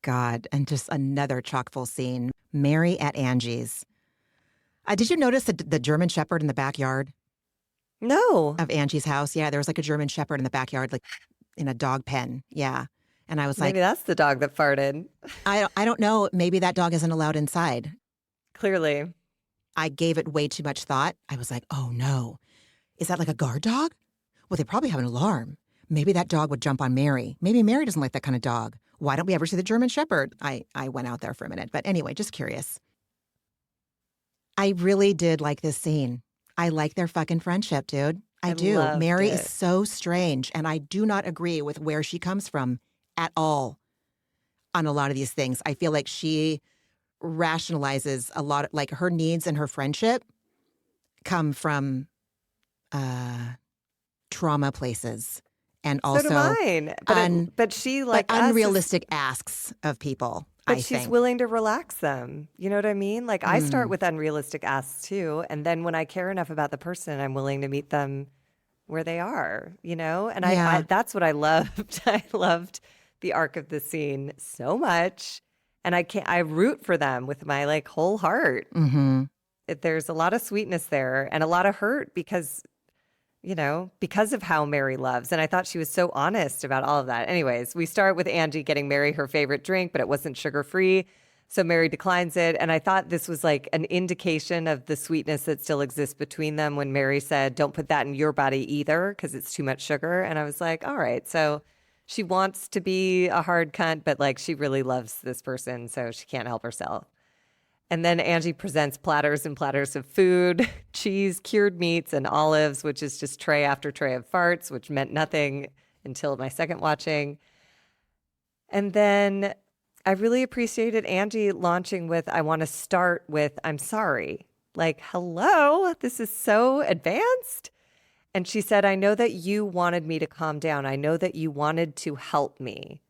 God, and just another chock full scene. Mary at Angie's. Did you notice the German Shepherd in the backyard? No. Of Angie's house? Yeah, there was like a German Shepherd in the backyard, like in a dog pen. Yeah. And I was like, maybe that's the dog that farted. I don't know. Maybe that dog isn't allowed inside. Clearly. I gave it way too much thought. I was like, oh no. Is that like a guard dog? Well, they probably have an alarm. Maybe that dog would jump on Mary. Maybe Mary doesn't like that kind of dog. Why don't we ever see the German Shepherd? I went out there for a minute. But anyway, just curious. I really did like this scene. I like their fucking friendship, dude. I do. Mary is so strange, and I do not agree with where she comes from at all on a lot of these things. I feel like she rationalizes a lot of, like, her needs and her friendship come from trauma places. And also, so do mine. But she like unrealistic asks of people. But she's willing to relax them. You know what I mean? Like I start with unrealistic asks too, and then when I care enough about the person, I'm willing to meet them where they are. You know, and I that's what I loved. I loved the arc of the scene so much, and I root for them with my like whole heart. Mm-hmm. There's a lot of sweetness there and a lot of hurt because of how Mary loves. And I thought she was so honest about all of that. Anyways, we start with Angie getting Mary her favorite drink, but it wasn't sugar-free. So Mary declines it. And I thought this was like an indication of the sweetness that still exists between them when Mary said, don't put that in your body either because it's too much sugar. And I was like, all right. So she wants to be a hard cunt, but like she really loves this person. So she can't help herself. And then Angie presents platters and platters of food, cheese, cured meats, and olives, which is just tray after tray of farts, which meant nothing until my second watching. And then I really appreciated Angie launching with, I want to start with, I'm sorry. Like, hello, this is so advanced. And she said, I know that you wanted me to calm down. I know that you wanted to help me.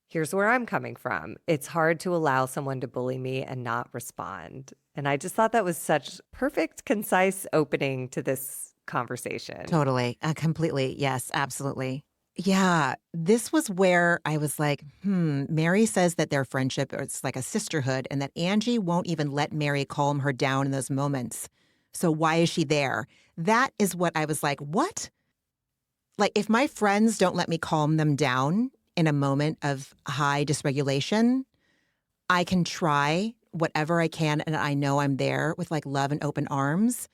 Here's where I'm coming from. It's hard to allow someone to bully me and not respond. And I just thought that was such perfect, concise opening to this conversation. Totally. Completely. Yes, absolutely. Yeah. This was where I was like, Mary says that their friendship is like a sisterhood and that Angie won't even let Mary calm her down in those moments. So why is she there? That is what I was like, what? Like, if my friends don't let me calm them down in a moment of high dysregulation, I can try whatever I can, and I know I'm there with like love and open arms.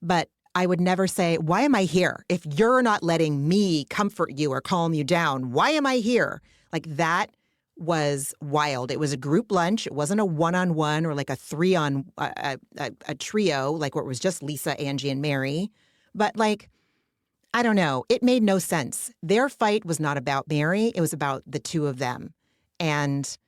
But I would never say, why am I here? If you're not letting me comfort you or calm you down, why am I here? Like that was wild. It was a group lunch. It wasn't a one-on-one or like a a trio, like where it was just Lisa, Angie, and Mary. But like, I don't know. It made no sense. Their fight was not about Mary. It was about the two of them. And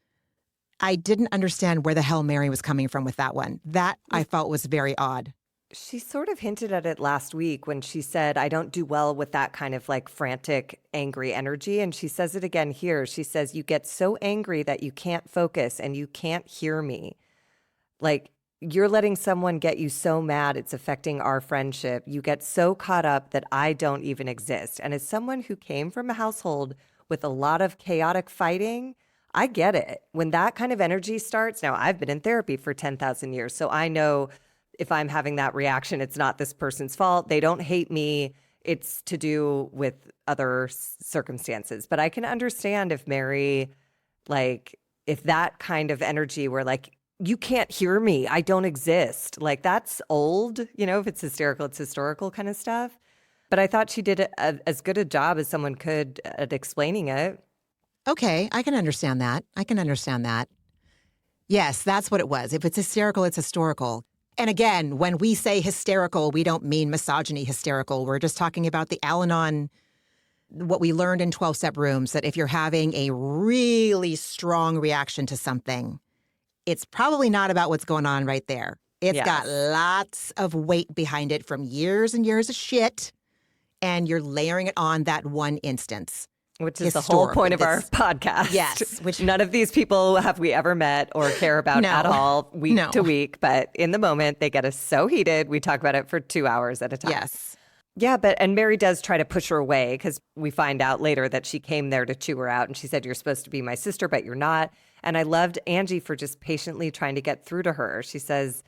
I didn't understand where the hell Mary was coming from with that one. That I felt was very odd. She sort of hinted at it last week when she said, I don't do well with that kind of like frantic, angry energy. And she says it again here. She says, you get so angry that you can't focus and you can't hear me. Like, you're letting someone get you so mad it's affecting our friendship. You get so caught up that I don't even exist. And as someone who came from a household with a lot of chaotic fighting, I get it. When that kind of energy starts, now I've been in therapy for 10,000 years, so I know if I'm having that reaction, it's not this person's fault. They don't hate me. It's to do with other circumstances. But I can understand if Mary, like, if that kind of energy where like, you can't hear me, I don't exist. Like, that's old, you know, if it's hysterical, it's historical kind of stuff. But I thought she did as good a job as someone could at explaining it. Okay, I can understand that. I can understand that. Yes, that's what it was. If it's hysterical, it's historical. And again, when we say hysterical, we don't mean misogyny hysterical. We're just talking about the Al-Anon, what we learned in 12-step rooms, that if you're having a really strong reaction to something, it's probably not about what's going on right there. It's got lots of weight behind it from years and years of shit, and you're layering it on that one instance. Which is the whole point of our podcast. Yes. Which none of these people have we ever met or care about at all week to week. But in the moment, they get us so heated. We talk about it for 2 hours at a time. Yes. Yeah, and Mary does try to push her away because we find out later that she came there to chew her out. And she said, you're supposed to be my sister, but you're not. And I loved Angie for just patiently trying to get through to her. She says,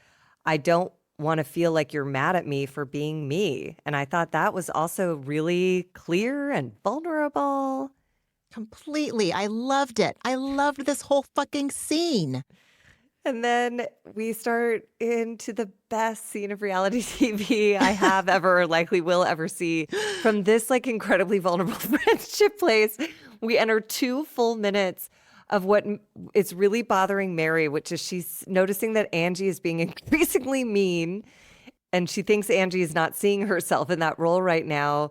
I don't want to feel like you're mad at me for being me. And I thought that was also really clear and vulnerable. Completely. I loved it. I loved this whole fucking scene. And then we start into the best scene of reality TV I have ever or likely will ever see. From this like incredibly vulnerable friendship place, we enter 2 full minutes of what is really bothering Mary, which is she's noticing that Angie is being increasingly mean, and she thinks Angie is not seeing herself in that role right now.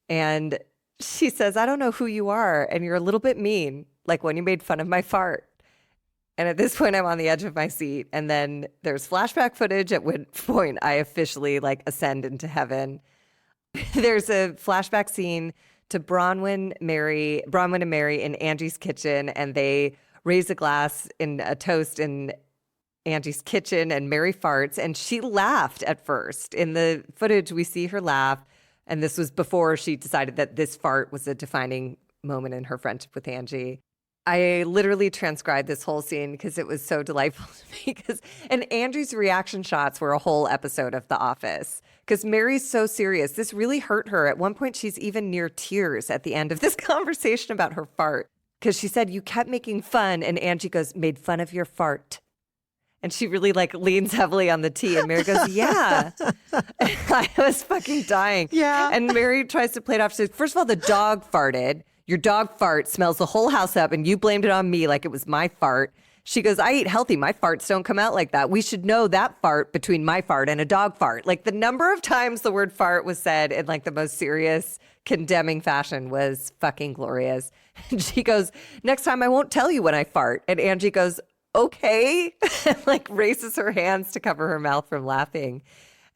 And she says, I don't know who you are, and you're a little bit mean, like when you made fun of my fart. And at this point, I'm on the edge of my seat. And then there's flashback footage at which point I officially like ascend into heaven. There's a flashback scene to Bronwyn and Mary in Angie's kitchen, and they raise a glass in a toast in Angie's kitchen, and Mary farts, and she laughed at first. In the footage, we see her laugh, and this was before she decided that this fart was a defining moment in her friendship with Angie. I literally transcribed this whole scene because it was so delightful to me. And Angie's reaction shots were a whole episode of The Office because Mary's so serious. This really hurt her. At one point, she's even near tears at the end of this conversation about her fart because she said, you kept making fun. And Angie goes, made fun of your fart. And she really like leans heavily on the T. And Mary goes, yeah. I was fucking dying. Yeah. And Mary tries to play it off. She says, first of all, the dog farted. Your dog fart smells the whole house up and you blamed it on me like it was my fart. She goes, I eat healthy. My farts don't come out like that. We should know that fart between my fart and a dog fart. Like the number of times the word fart was said in like the most serious, condemning fashion was fucking glorious. And she goes, next time I won't tell you when I fart. And Angie goes, okay. And like raises her hands to cover her mouth from laughing.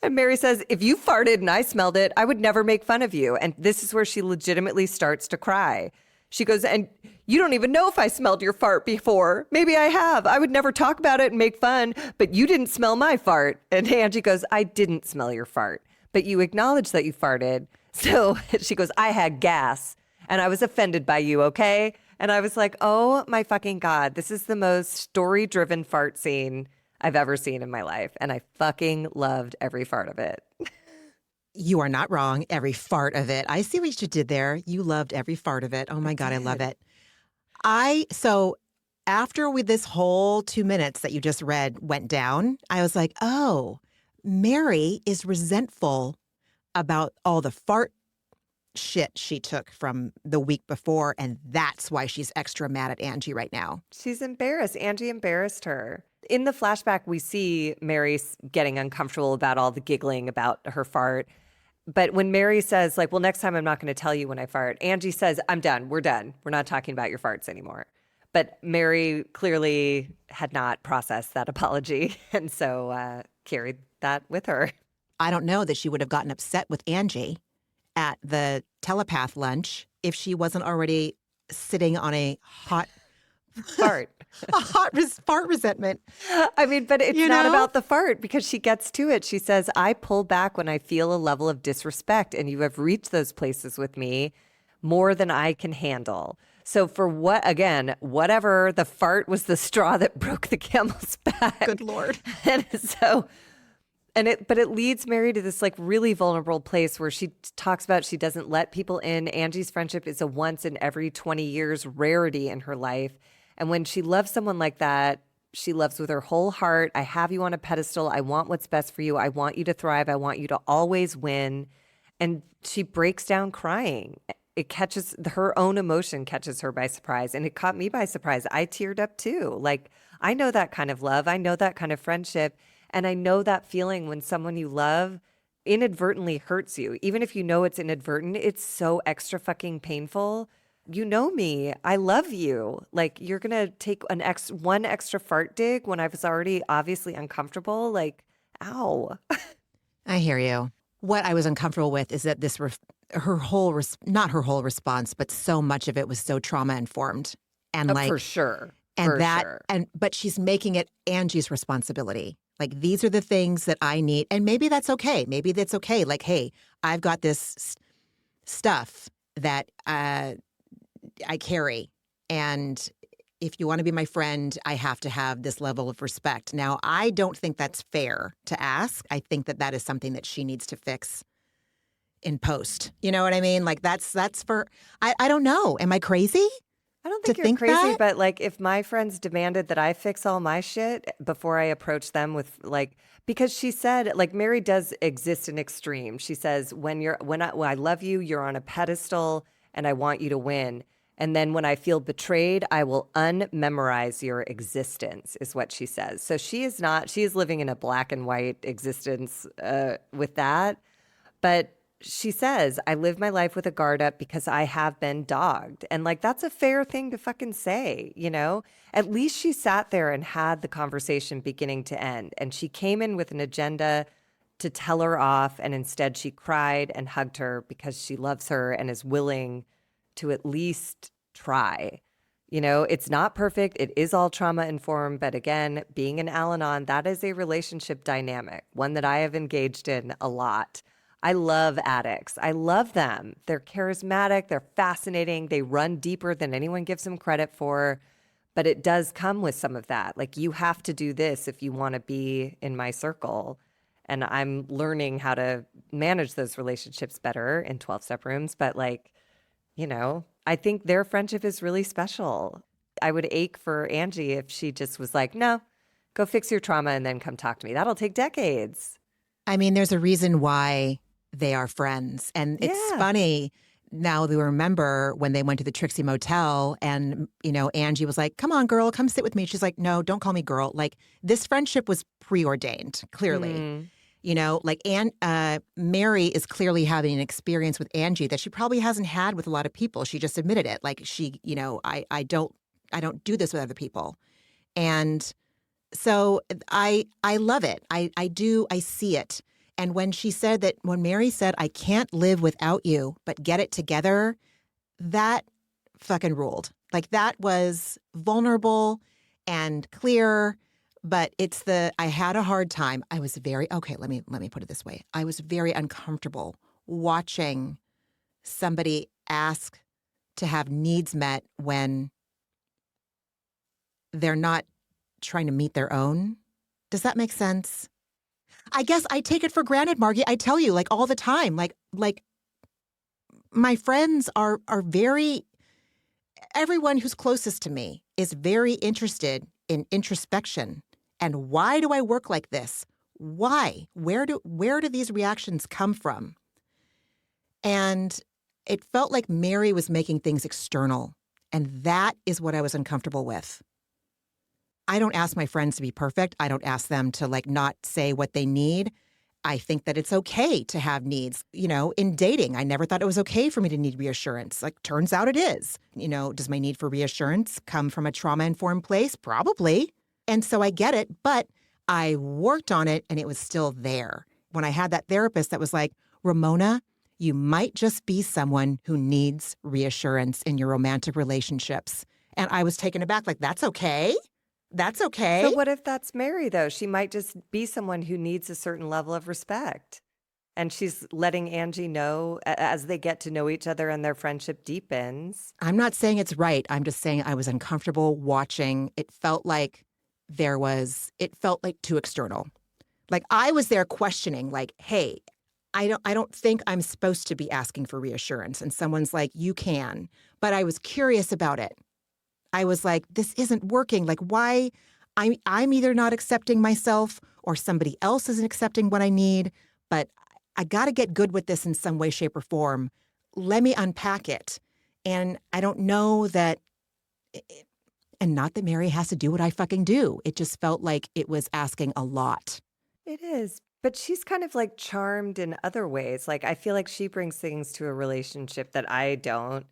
And Mary says, if you farted and I smelled it, I would never make fun of you. And this is where she legitimately starts to cry. She goes, and you don't even know if I smelled your fart before. Maybe I have. I would never talk about it and make fun, but you didn't smell my fart. And Angie goes, I didn't smell your fart, but you acknowledged that you farted. So she goes, I had gas and I was offended by you, okay? And I was like, oh my fucking God, this is the most story-driven fart scene I've ever seen in my life. And I fucking loved every fart of it. You are not wrong. Every fart of it. I see what you did there. You loved every fart of it. Oh my God, I love it. So after this whole 2 minutes that you just read went down, I was like, oh, Mary is resentful about all the fart shit she took from the week before. And that's why she's extra mad at Angie right now. She's embarrassed. Angie embarrassed her. In the flashback, we see Mary getting uncomfortable about all the giggling about her fart. But when Mary says, like, well, next time I'm not going to tell you when I fart, Angie says, I'm done. We're done. We're not talking about your farts anymore. But Mary clearly had not processed that apology and so carried that with her. I don't know that she would have gotten upset with Angie at the telepath lunch if she wasn't already sitting on a hot Fart. A hot fart resentment. I mean, but it's You not know? about the fart because she gets to it. She says, I pull back when I feel a level of disrespect, and you have reached those places with me more than I can handle. So for what, again, whatever, the fart was the straw that broke the camel's back. Good Lord. And so, but it leads Mary to this like really vulnerable place where she talks about she doesn't let people in. Angie's friendship is a once in every 20 years rarity in her life. And when she loves someone like that, she loves with her whole heart. I have you on a pedestal. I want what's best for you. I want you to thrive. I want you to always win. And she breaks down crying. It catches her own emotion, catches her by surprise. And it caught me by surprise. I teared up too. Like, I know that kind of love. I know that kind of friendship. And I know that feeling when someone you love inadvertently hurts you. Even if you know it's inadvertent, it's so extra fucking painful. You know me. I love you. Like, you're going to take one extra fart dig when I was already obviously uncomfortable. Like, ow. I hear you. What I was uncomfortable with is that her whole, not her whole response, but so much of it was so trauma informed. And like, for sure. and for that, sure. but she's making it Angie's responsibility. Like, these are the things that I need. And maybe that's okay. Maybe that's okay. Like, hey, I've got this stuff that I carry. And if you want to be my friend, I have to have this level of respect. Now, I don't think that's fair to ask. I think that that is something that she needs to fix in post. You know what I mean? Like, that's for, I don't know. Am I crazy? I don't think to you're think crazy, that? but like if my friends demanded that I fix all my shit before I approach them with like, because she said like Mary does exist in extreme. She says when I love you, you're on a pedestal and I want you to win. And then when I feel betrayed, I will unmemorize your existence is what she says. So she is living in a black and white existence with that. But she says, I live my life with a guard up because I have been dogged. And like, that's a fair thing to fucking say, you know? At least she sat there and had the conversation beginning to end. And she came in with an agenda to tell her off. And instead she cried and hugged her because she loves her and is willing to at least try. You know, it's not perfect. It is all trauma informed. But again, being an Al-Anon, that is a relationship dynamic, one that I have engaged in a lot. I love addicts. I love them. They're charismatic. They're fascinating. They run deeper than anyone gives them credit for. But it does come with some of that. Like, you have to do this if you want to be in my circle. And I'm learning how to manage those relationships better in 12-step rooms. But like, you know, I think their friendship is really special. I would ache for Angie if she just was like, no, go fix your trauma and then come talk to me. That'll take decades. I mean, there's a reason why they are friends. And it's funny now we remember when they went to the Trixie Motel and, you know, Angie was like, come on, girl, come sit with me. She's like, no, don't call me girl. Like, this friendship was preordained, clearly. You know, like Mary is clearly having an experience with Angie that she probably hasn't had with a lot of people. She just admitted it. Like, she, you know, I don't do this with other people. And so I love it. I see it. And when Mary said, I can't live without you, but get it together, that fucking ruled. Like, that was vulnerable and clear, but I had a hard time. I was let me put it this way. I was very uncomfortable watching somebody ask to have needs met when they're not trying to meet their own. Does that make sense? I guess I take it for granted, Margie. I tell you, like, all the time, like my friends are very, everyone who's closest to me is very interested in introspection. And why do I work like this? Why? Where do these reactions come from? And it felt like Mary was making things external. And that is what I was uncomfortable with. I don't ask my friends to be perfect. I don't ask them to like not say what they need. I think that it's okay to have needs. You know, in dating, I never thought it was okay for me to need reassurance. Like, turns out it is. You know, does my need for reassurance come from a trauma-informed place? Probably. And so I get it, but I worked on it and it was still there. When I had that therapist that was like, Ramona, you might just be someone who needs reassurance in your romantic relationships. And I was taken aback, like, that's okay? That's okay? So what if that's Mary, though? She might just be someone who needs a certain level of respect. And she's letting Angie know as they get to know each other and their friendship deepens. I'm not saying it's right. I'm just saying I was uncomfortable watching. It felt like too external. Like I was there questioning, like, hey, I don't think I'm supposed to be asking for reassurance. And someone's like, you can. But I was curious about it. I was like, this isn't working. Like, why? I'm either not accepting myself or somebody else isn't accepting what I need. But I got to get good with this in some way, shape, or form. Let me unpack it. And I don't know that, and not that Mary has to do what I fucking do. It just felt like it was asking a lot. It is. But she's kind of like charmed in other ways. Like, I feel like she brings things to a relationship that I don't.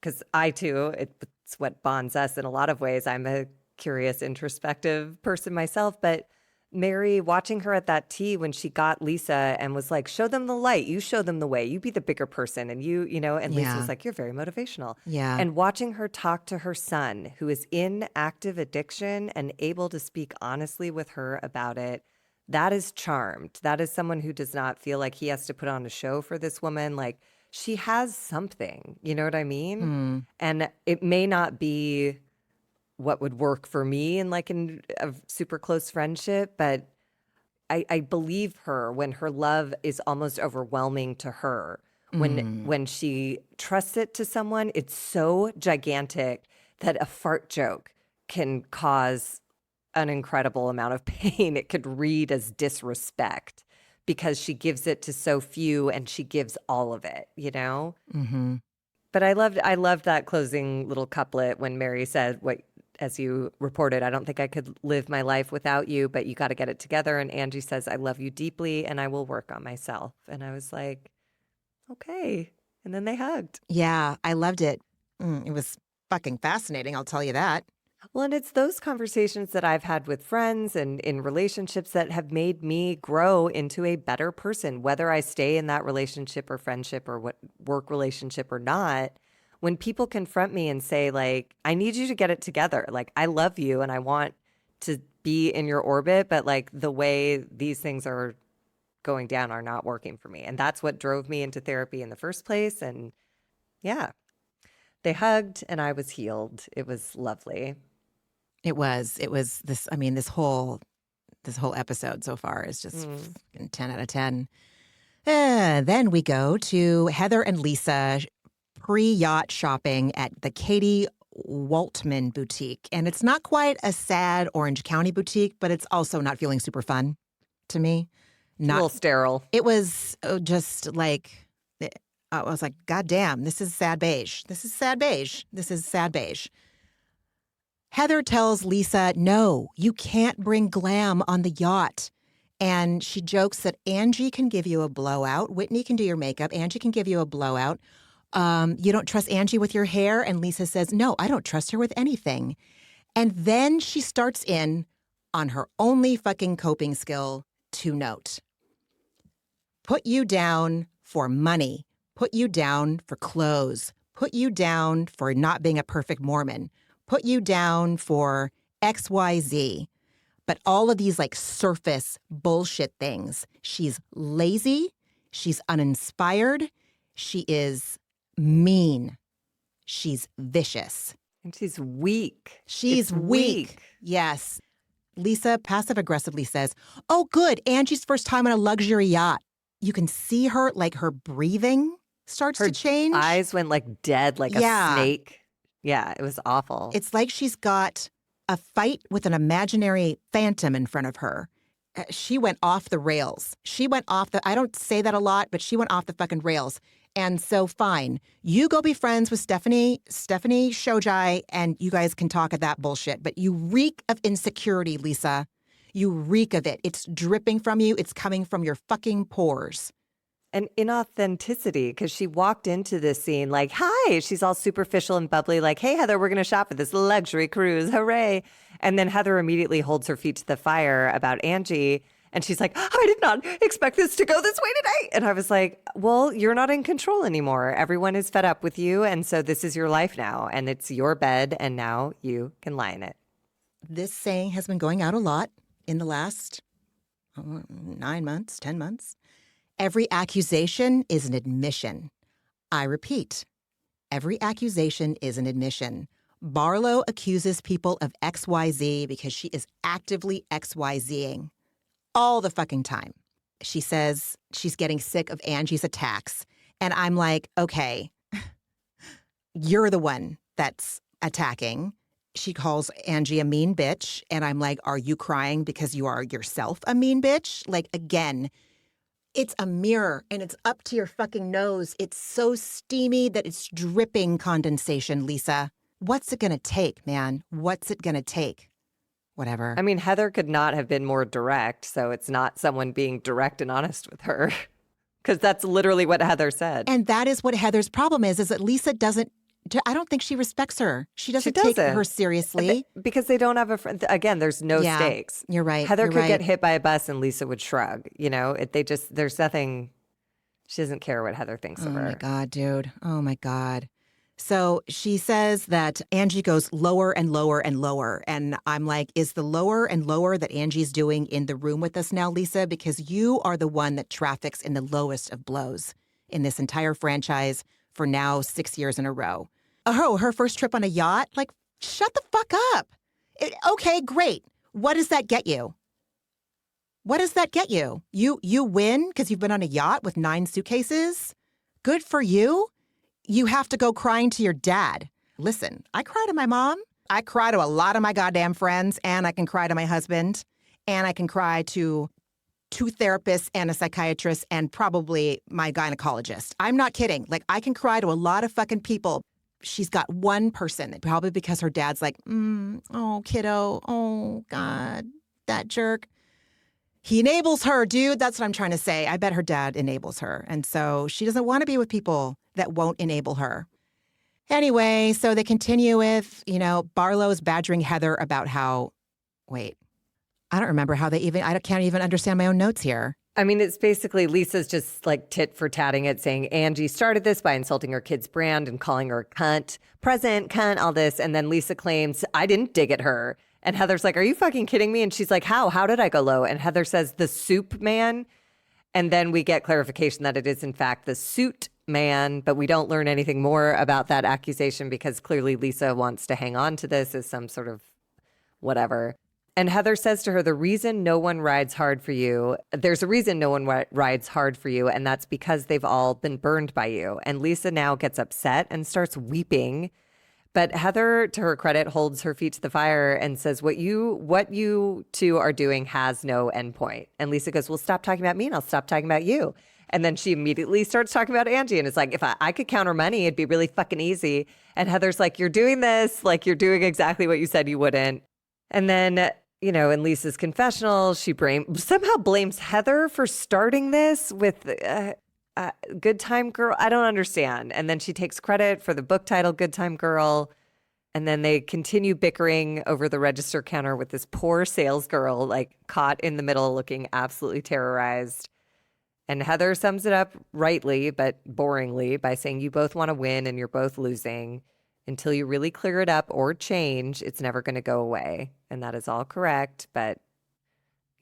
Because I, too, it's what bonds us in a lot of ways. I'm a curious, introspective person myself. But Mary, watching her at that tea when she got Lisa and was like, show them the light. You show them the way. You be the bigger person. And and Lisa was like, you're very motivational. Yeah. And watching her talk to her son, who is in active addiction and able to speak honestly with her about it, that is charmed. That is someone who does not feel like he has to put on a show for this woman. Like, she has something, you know what I mean? And it may not be what would work for me in like in a super close friendship, but I believe her when her love is almost overwhelming to her. When she trusts it to someone, it's so gigantic that a fart joke can cause an incredible amount of pain. It could read as disrespect because she gives it to so few and she gives all of it, you know? Mm-hmm. But I loved that closing little couplet when Mary said, what, as you reported, I don't think I could live my life without you, but you got to get it together. And Angie says, I love you deeply and I will work on myself. And I was like, okay. And then they hugged. Yeah, I loved it. It was fucking fascinating, I'll tell you that. Well, and it's those conversations that I've had with friends and in relationships that have made me grow into a better person, whether I stay in that relationship or friendship or what work relationship or not. When people confront me and say, like, I need you to get it together. Like, I love you and I want to be in your orbit, but like the way these things are going down are not working for me. And that's what drove me into therapy in the first place. And yeah, they hugged and I was healed. It was lovely. It was this, I mean, this whole episode so far is just 10 out of 10. Then we go to Heather and Lisa pre-yacht shopping at the Katie Waltman boutique. And it's not quite a sad Orange County boutique, but it's also not feeling super fun to me. Not, a little sterile. It was just like, I was like, God damn, this is sad beige. This is sad beige. This is sad beige. Heather tells Lisa, no, you can't bring glam on the yacht. And she jokes that Angie can give you a blowout. Whitney can do your makeup. Angie can give you a blowout. You don't trust Angie with your hair? And Lisa says, no, I don't trust her with anything. And then she starts in on her only fucking coping skill to note. Put you down for money. Put you down for clothes. Put you down for not being a perfect Mormon. Put you down for XYZ. But all of these like surface bullshit things. She's lazy. She's uninspired. She is mean. She's vicious. And she's weak. She's weak. Yes. Lisa passive-aggressively says, oh, good. Angie's first time on a luxury yacht. You can see her, like her breathing starts to change. Her eyes went like dead, like a snake. Yeah, it was awful. It's like she's got a fight with an imaginary phantom in front of her. She went off the rails. I don't say that a lot, but she went off the fucking rails. And so fine, you go be friends with Stephanie Shojai, and you guys can talk of that bullshit. But you reek of insecurity, Lisa. You reek of it. It's dripping from you. It's coming from your fucking pores. And inauthenticity, because she walked into this scene like, hi, she's all superficial and bubbly, like, hey, Heather, we're going to shop at this luxury cruise, hooray. And then Heather immediately holds her feet to the fire about Angie. And she's like, I did not expect this to go this way today. And I was like, well, you're not in control anymore. Everyone is fed up with you. And so this is your life now. And it's your bed. And now you can lie in it. This saying has been going out a lot in the last 9 months, 10 months. Every accusation is an admission. I repeat, every accusation is an admission. Barlow accuses people of XYZ because she is actively XYZing all the fucking time. She says she's getting sick of Angie's attacks. And I'm like, okay, you're the one that's attacking. She calls Angie a mean bitch. And I'm like, are you crying because you are yourself a mean bitch? Like, again, it's a mirror and it's up to your fucking nose. It's so steamy that it's dripping condensation, Lisa. What's it going to take, man? What's it going to take? Whatever. I mean, Heather could not have been more direct. So it's not someone being direct and honest with her. Because that's literally what Heather said. And that is what Heather's problem is that Lisa doesn't, I don't think she respects her. She doesn't take her seriously. Because they don't have a friend. Again, there's no stakes. You're right. Heather could get hit by a bus and Lisa would shrug. You know, there's nothing, she doesn't care what Heather thinks of her. Oh my God, dude. Oh my God. So she says that Angie goes lower and lower and lower. And I'm like, is the lower and lower that Angie's doing in the room with us now, Lisa? Because you are the one that traffics in the lowest of blows in this entire franchise for now 6 years in a row. Oh, her first trip on a yacht? Like, shut the fuck up. Okay, great. What does that get you? What does that get you? You win because you've been on a yacht with 9 suitcases? Good for you. You have to go crying to your dad. Listen, I cry to my mom. I cry to a lot of my goddamn friends, and I can cry to my husband, and I can cry to 2 therapists and a psychiatrist and probably my gynecologist. I'm not kidding. Like, I can cry to a lot of fucking people. She's got one person, probably because her dad's like, oh, kiddo, oh, God, that jerk. He enables her, dude. That's what I'm trying to say. I bet her dad enables her. And so she doesn't want to be with people that won't enable her. Anyway, so they continue with, Barlow's badgering Heather about how, I don't remember how I can't even understand my own notes here. I mean, it's basically Lisa's just like tit for tatting it, saying Angie started this by insulting her kid's brand and calling her a cunt, present, cunt, all this. And then Lisa claims, I didn't dig at her. And Heather's like, are you fucking kidding me? And she's like, how? How did I go low? And Heather says, the soup man. And then we get clarification that it is, in fact, the suit man. But we don't learn anything more about that accusation because clearly Lisa wants to hang on to this as some sort of whatever. And Heather says to her, there's a reason no one rides hard for you. And that's because they've all been burned by you. And Lisa now gets upset and starts weeping. But Heather, to her credit, holds her feet to the fire and says, what you two are doing has no endpoint. And Lisa goes, well, stop talking about me and I'll stop talking about you. And then she immediately starts talking about Angie. And it's like, if I could count her money, it'd be really fucking easy. And Heather's like, you're doing this, like you're doing exactly what you said you wouldn't. And then, in Lisa's confessional, she somehow blames Heather for starting this with Good Time Girl. I don't understand. And then she takes credit for the book title, Good Time Girl. And then they continue bickering over the register counter with this poor sales girl, like caught in the middle, looking absolutely terrorized. And Heather sums it up rightly, but boringly, by saying you both want to win and you're both losing. Until you really clear it up or change, it's never going to go away. And that is all correct. But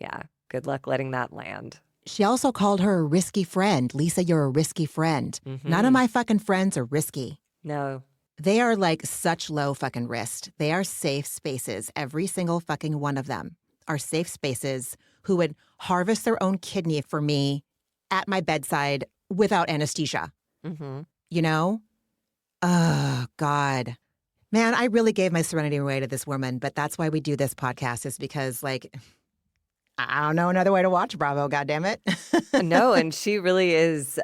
yeah, good luck letting that land. She also called her a risky friend. Lisa, you're a risky friend. Mm-hmm. None of my fucking friends are risky. No. They are like such low fucking risk. They are safe spaces. Every single fucking one of them are safe spaces who would harvest their own kidney for me at my bedside without anesthesia. Mm-hmm. Oh, God. Man, I really gave my serenity away to this woman, but that's why we do this podcast is because, I don't know another way to watch Bravo, goddammit. No, and she really is.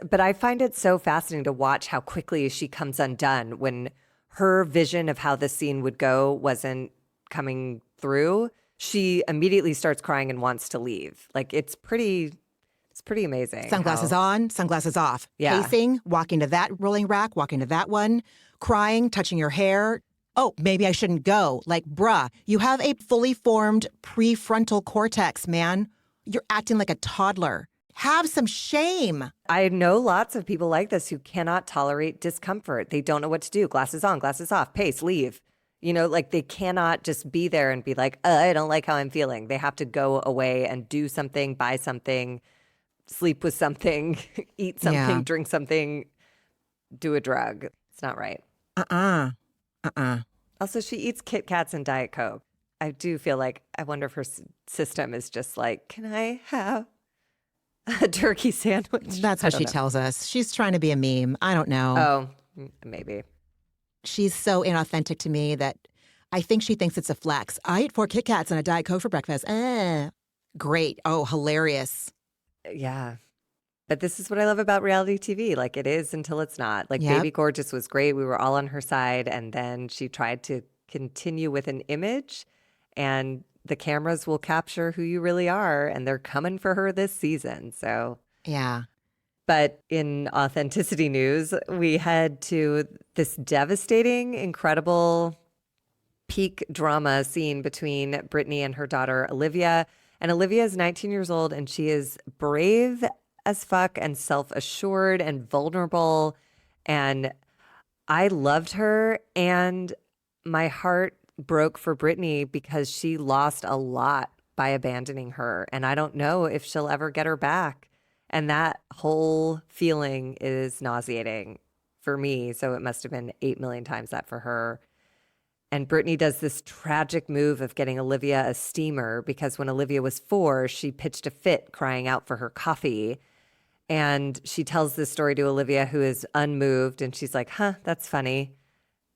But I find it so fascinating to watch how quickly she comes undone when her vision of how the scene would go wasn't coming through. She immediately starts crying and wants to leave. It's pretty amazing. Sunglasses on, sunglasses off. Yeah. Pacing, walking to that rolling rack, walking to that one, crying, touching your hair. Oh, maybe I shouldn't go. Bruh, you have a fully formed prefrontal cortex, man. You're acting like a toddler. Have some shame. I know lots of people like this who cannot tolerate discomfort. They don't know what to do. Glasses on, glasses off, pace, leave. You know, like they cannot just be there and be like, I don't like how I'm feeling. They have to go away and do something, buy something, sleep with something, eat something, Yeah. drink something, do a drug. It's not right. Also, she eats Kit Kats and Diet Coke. I do feel like, I wonder if her system is just like, can I have a turkey sandwich? That's I what don't she know. tells us. She's trying to be a meme. I don't know. Oh, maybe. She's so inauthentic to me that I think she thinks it's a flex. I ate 4 Kit Kats and a Diet Coke for breakfast. Great. Oh, hilarious. Yeah. But this is what I love about reality TV. Like it is until it's not. Like Yep. Baby Gorgeous was great. We were all on her side. And then she tried to continue with an image, and the cameras will capture who you really are. And they're coming for her this season. So, Yeah. but in authenticity news, we head to this devastating, incredible peak drama scene between Brittany and her daughter, Olivia. And Olivia is 19 years old, and she is brave as fuck and self-assured and vulnerable. And I loved her, and my heart broke for Brittany because she lost a lot by abandoning her. And I don't know if she'll ever get her back. And that whole feeling is nauseating for me. So it must have been 8 million times that for her. And Brittany does this tragic move of getting Olivia a steamer because when Olivia was 4, she pitched a fit crying out for her coffee. And she tells this story to Olivia, who is unmoved. And she's like, that's funny.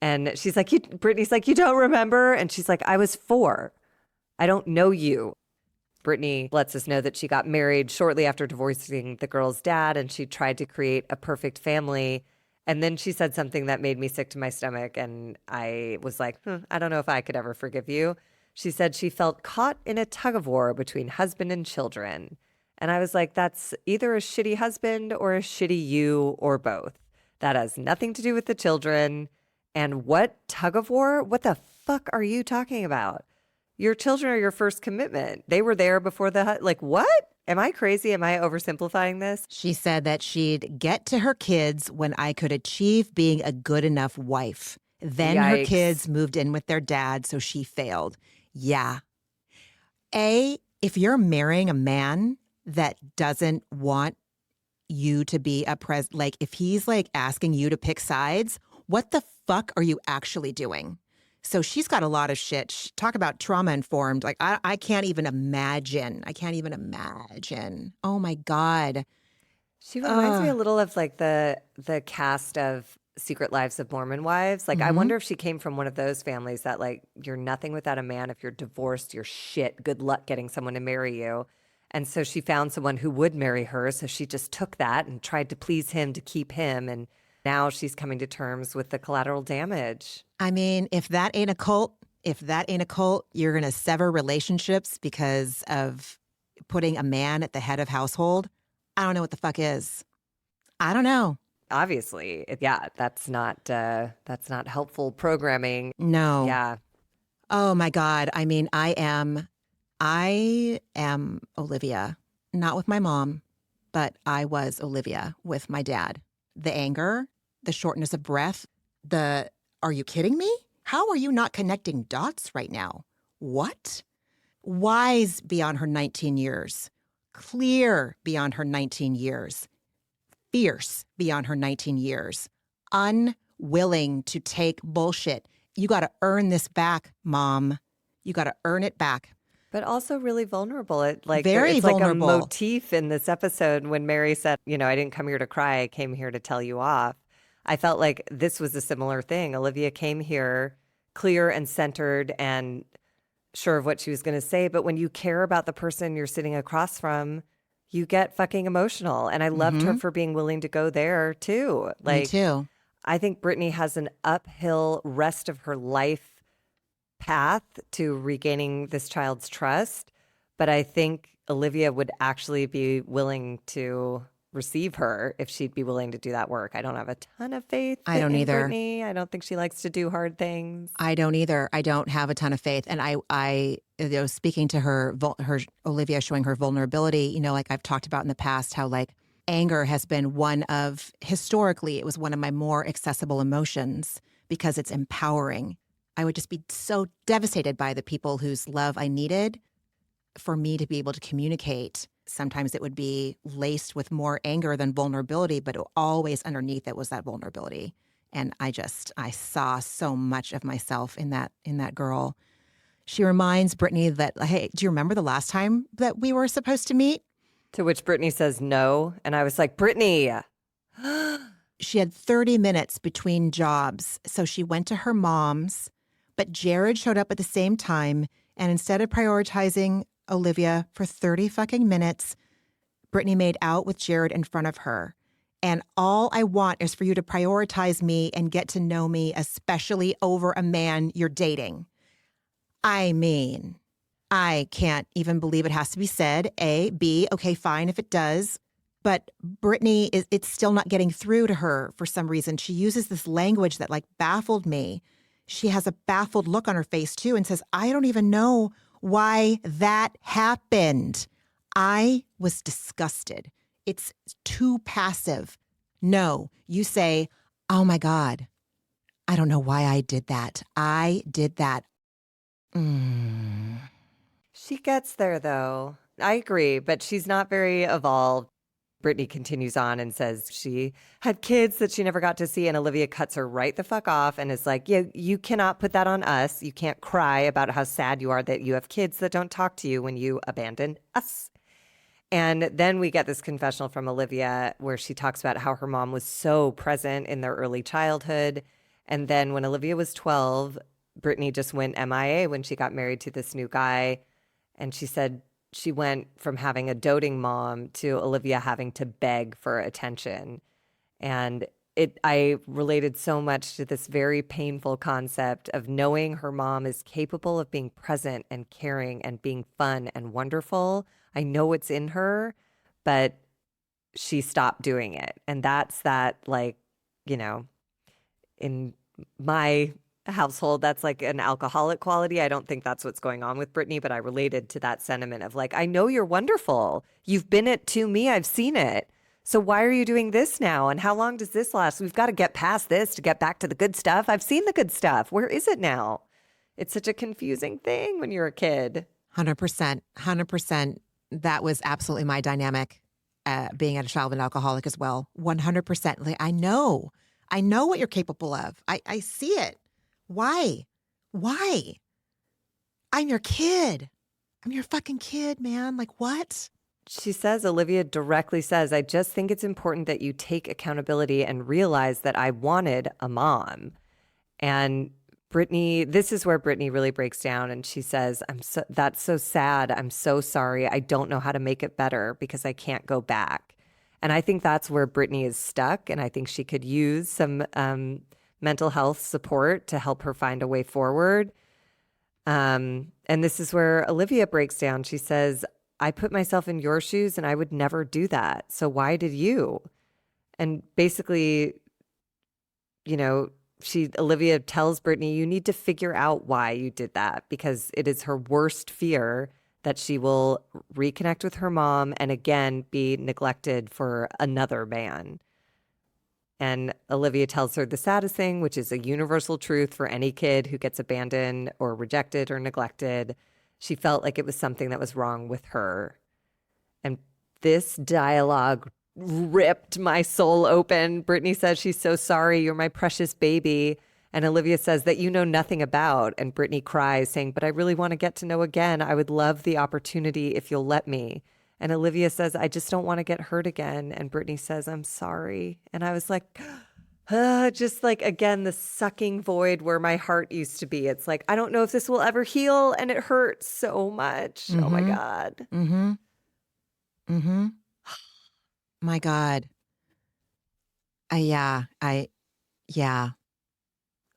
And she's like, Brittany's like, you don't remember? And she's like, I was 4. I don't know you. Brittany lets us know that she got married shortly after divorcing the girl's dad, and she tried to create a perfect family. And then she said something that made me sick to my stomach. And I was like, I don't know if I could ever forgive you. She said she felt caught in a tug of war between husband and children. And I was like, that's either a shitty husband or a shitty you or both. That has nothing to do with the children. And what tug of war? What the fuck are you talking about? Your children are your first commitment. They were there before like, what? Am I crazy? Am I oversimplifying this? She said that she'd get to her kids when I could achieve being a good enough wife. Then her Yikes. kids moved in with their dad, so she failed. Yeah. If you're marrying a man that doesn't want you to be like if he's like asking you to pick sides, what the fuck are you actually doing? So she's got a lot of shit. Talk about trauma informed. Like I can't even imagine. Oh my God. She reminds me a little of like the cast of Secret Lives of Mormon Wives. Like I wonder if she came from one of those families that like you're nothing without a man. If you're divorced, you're shit. Good luck getting someone to marry you. And so she found someone who would marry her. So she just took that and tried to please him to keep him. And now she's coming to terms with the collateral damage. I mean, if that ain't a cult, you're going to sever relationships because of putting a man at the head of household. I don't know what the fuck is. I don't know. Obviously, yeah, that's not helpful programming. No. Yeah. Oh my God. I mean, I am Olivia, not with my mom, but I was Olivia with my dad. The anger, the shortness of breath, are you kidding me? How are you not connecting dots right now? What? Wise beyond her 19 years. Clear beyond her 19 years. Fierce beyond her 19 years. Unwilling to take bullshit. You got to earn this back, Mom. You got to earn it back. But also really vulnerable. It's Very vulnerable. Like a motif in this episode when Mary said, I didn't come here to cry. I came here to tell you off. I felt like this was a similar thing. Olivia came here clear and centered and sure of what she was going to say. But when you care about the person you're sitting across from, you get fucking emotional. And I loved her for being willing to go there too. Me too. I think Brittany has an uphill rest of her life path to regaining this child's trust. But I think Olivia would actually be willing to receive her if she'd be willing to do that work. I don't have a ton of faith I don't in either. Brittany. I don't think she likes to do hard things. I don't either. I don't have a ton of faith. And I speaking to her Olivia showing her vulnerability, like I've talked about in the past, how like anger has been historically, it was one of my more accessible emotions because it's empowering. I would just be so devastated by the people whose love I needed for me to be able to communicate. Sometimes it would be laced with more anger than vulnerability, but always underneath it was that vulnerability. And I saw so much of myself in that girl. She reminds Brittany that, hey, do you remember the last time that we were supposed to meet? To which Brittany says no. And I was like, Brittany. She had 30 minutes between jobs. So she went to her mom's, but Jared showed up at the same time. And instead of prioritizing Olivia for 30 fucking minutes, Brittany made out with Jared in front of her. And all I want is for you to prioritize me and get to know me, especially over a man you're dating. I mean, I can't even believe it has to be said. A, B, okay, fine if it does. But Brittany, it's still not getting through to her for some reason. She uses this language that like baffled me. She has a baffled look on her face too and says, I don't even know why that happened. I was disgusted. It's too passive. No, you say, oh my God, I don't know why I did that. I did that. She gets there though. I agree, but she's not very evolved. Brittany continues on and says she had kids that she never got to see, and Olivia cuts her right the fuck off and is like, yeah, you cannot put that on us. You can't cry about how sad you are that you have kids that don't talk to you when you abandoned us. And then we get this confessional from Olivia where she talks about how her mom was so present in their early childhood. And then when Olivia was 12, Brittany just went MIA when she got married to this new guy. And she said she went from having a doting mom to Olivia having to beg for attention. And I related so much to this very painful concept of knowing her mom is capable of being present and caring and being fun and wonderful. I know it's in her, but she stopped doing it. And that's that, like, in my household, that's like an alcoholic quality. I don't think that's what's going on with Brittany, but I related to that sentiment of like, I know you're wonderful. You've been it to me. I've seen it. So why are you doing this now? And how long does this last? We've got to get past this to get back to the good stuff. I've seen the good stuff. Where is it now? It's such a confusing thing when you're a kid. 100%. 100%. That was absolutely my dynamic, being a child of an alcoholic as well. 100%. Like, I know what you're capable of. I see it. Why? I'm your kid. I'm your fucking kid, man. Like, what? She says, Olivia directly says, I just think it's important that you take accountability and realize that I wanted a mom. And Brittany, this is where Brittany really breaks down. And she says, that's so sad. I'm so sorry. I don't know how to make it better because I can't go back. And I think that's where Brittany is stuck. And I think she could use some mental health support to help her find a way forward. And this is where Olivia breaks down. She says, I put myself in your shoes and I would never do that. So why did you? And basically, Olivia tells Brittany, you need to figure out why you did that, because it is her worst fear that she will reconnect with her mom and again be neglected for another man. And Olivia tells her the saddest thing, which is a universal truth for any kid who gets abandoned or rejected or neglected. She felt like it was something that was wrong with her. And this dialogue ripped my soul open. Brittany says she's so sorry. You're my precious baby. And Olivia says that you know nothing about. And Brittany cries, saying, but I really want to get to know again. I would love the opportunity if you'll let me. And Olivia says, I just don't want to get hurt again. And Brittany says, I'm sorry. And I was like, just like, again, the sucking void where my heart used to be. It's like, I don't know if this will ever heal. And it hurts so much. Oh my God. My God. Yeah.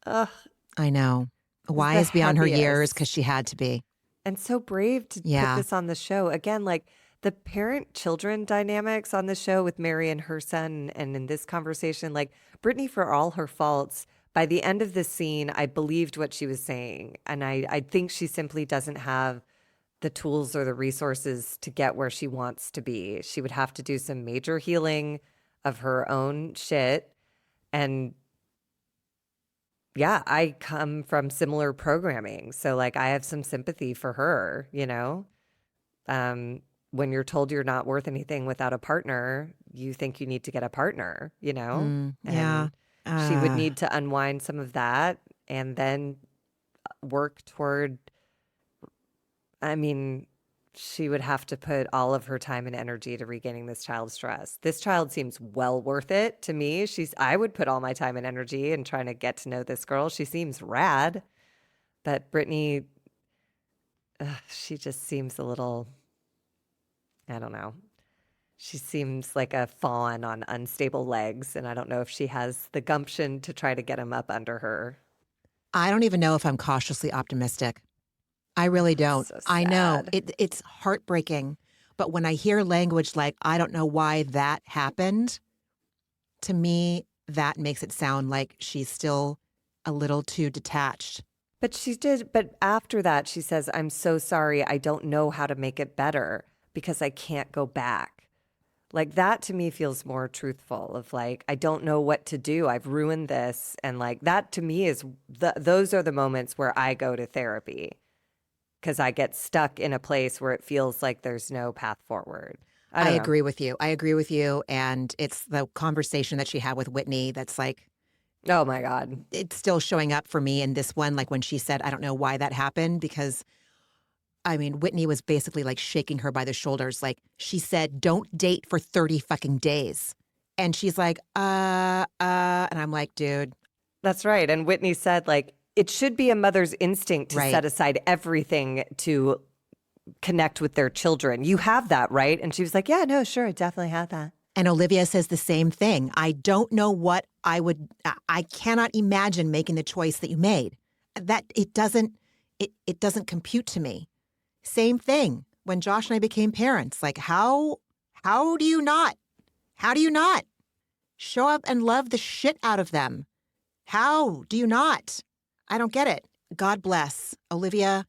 Ugh. I know. Why is beyond her years, because she had to be. And so brave to put this on the show. Again, like the parent-children dynamics on the show with Mary and her son, and in this conversation, like Brittany, for all her faults, by the end of this scene, I believed what she was saying. And I think she simply doesn't have the tools or the resources to get where she wants to be. She would have to do some major healing of her own shit. And yeah, I come from similar programming. So like I have some sympathy for her, you know? When you're told you're not worth anything without a partner, you think you need to get a partner, you know? Yeah. And she would need to unwind some of that and then work toward, I mean, she would have to put all of her time and energy to regaining this child's trust. This child seems well worth it to me. I would put all my time and energy in trying to get to know this girl. She seems rad, but Brittany, she just seems a little, I don't know. She seems like a fawn on unstable legs, and I don't know if she has the gumption to try to get him up under her. I don't even know if I'm cautiously optimistic. I really don't. So I know sad. it's heartbreaking. But when I hear language like, I don't know why that happened, to me, that makes it sound like she's still a little too detached. But after that, she says, I'm so sorry. I don't know how to make it better because I can't go back. Like that to me feels more truthful of like, I don't know what to do. I've ruined this. And like that to me is those are the moments where I go to therapy because I get stuck in a place where it feels like there's no path forward. I agree with you. I agree with you. And it's the conversation that she had with Whitney that's like, oh my God. it's still showing up for me in this one. Like when she said, I don't know why that happened, because I mean, Whitney was basically like shaking her by the shoulders. Like she said, don't date for 30 fucking days. And she's like, and I'm like, dude. That's right. And Whitney said, like, it should be a mother's instinct to Right. set aside everything to connect with their children. You have that, right? And she was like, yeah, no, sure. I definitely have that. And Olivia says the same thing. I don't know what I cannot imagine making the choice that you made. That it doesn't compute to me. Same thing when Josh and I became parents. Like, how do you not show up and love the shit out of them? How do you not? I don't get it. God bless. Olivia,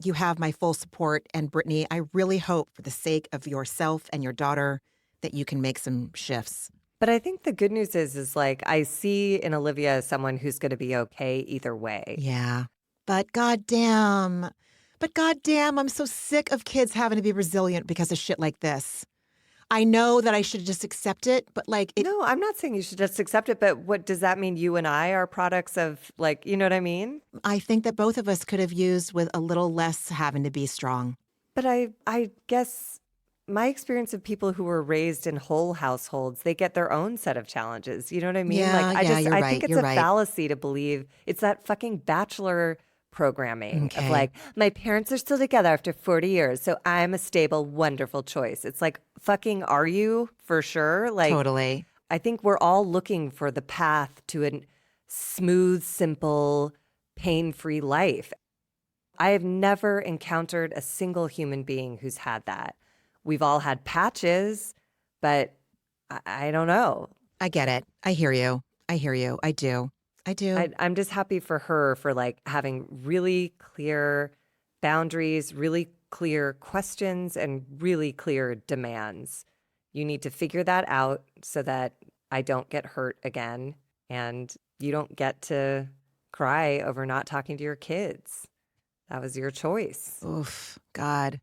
you have my full support. And Brittany, I really hope for the sake of yourself and your daughter that you can make some shifts. But I think the good news is like, I see in Olivia someone who's going to be okay either way. Yeah. But goddamn, I'm so sick of kids having to be resilient because of shit like this. I know that I should just accept it, but like No, I'm not saying you should just accept it, but what does that mean? You and I are products of like, you know what I mean? I think that both of us could have used with a little less having to be strong. But I guess my experience of people who were raised in whole households, they get their own set of challenges. You know what I mean? Yeah, like you're I right, think it's you're a right. fallacy to believe it's that fucking bachelor programming of Okay. like, my parents are still together after 40 years, so I'm a stable, wonderful choice. It's like, fucking are you for sure? Like Totally. I think we're all looking for the path to a smooth, simple, pain-free life. I have never encountered a single human being who's had that. We've all had patches, but I don't know. I get it. I hear you. I do. I'm just happy for her for like having really clear boundaries, really clear questions, and really clear demands. You need to figure that out so that I don't get hurt again and you don't get to cry over not talking to your kids. That was your choice. Oof, God.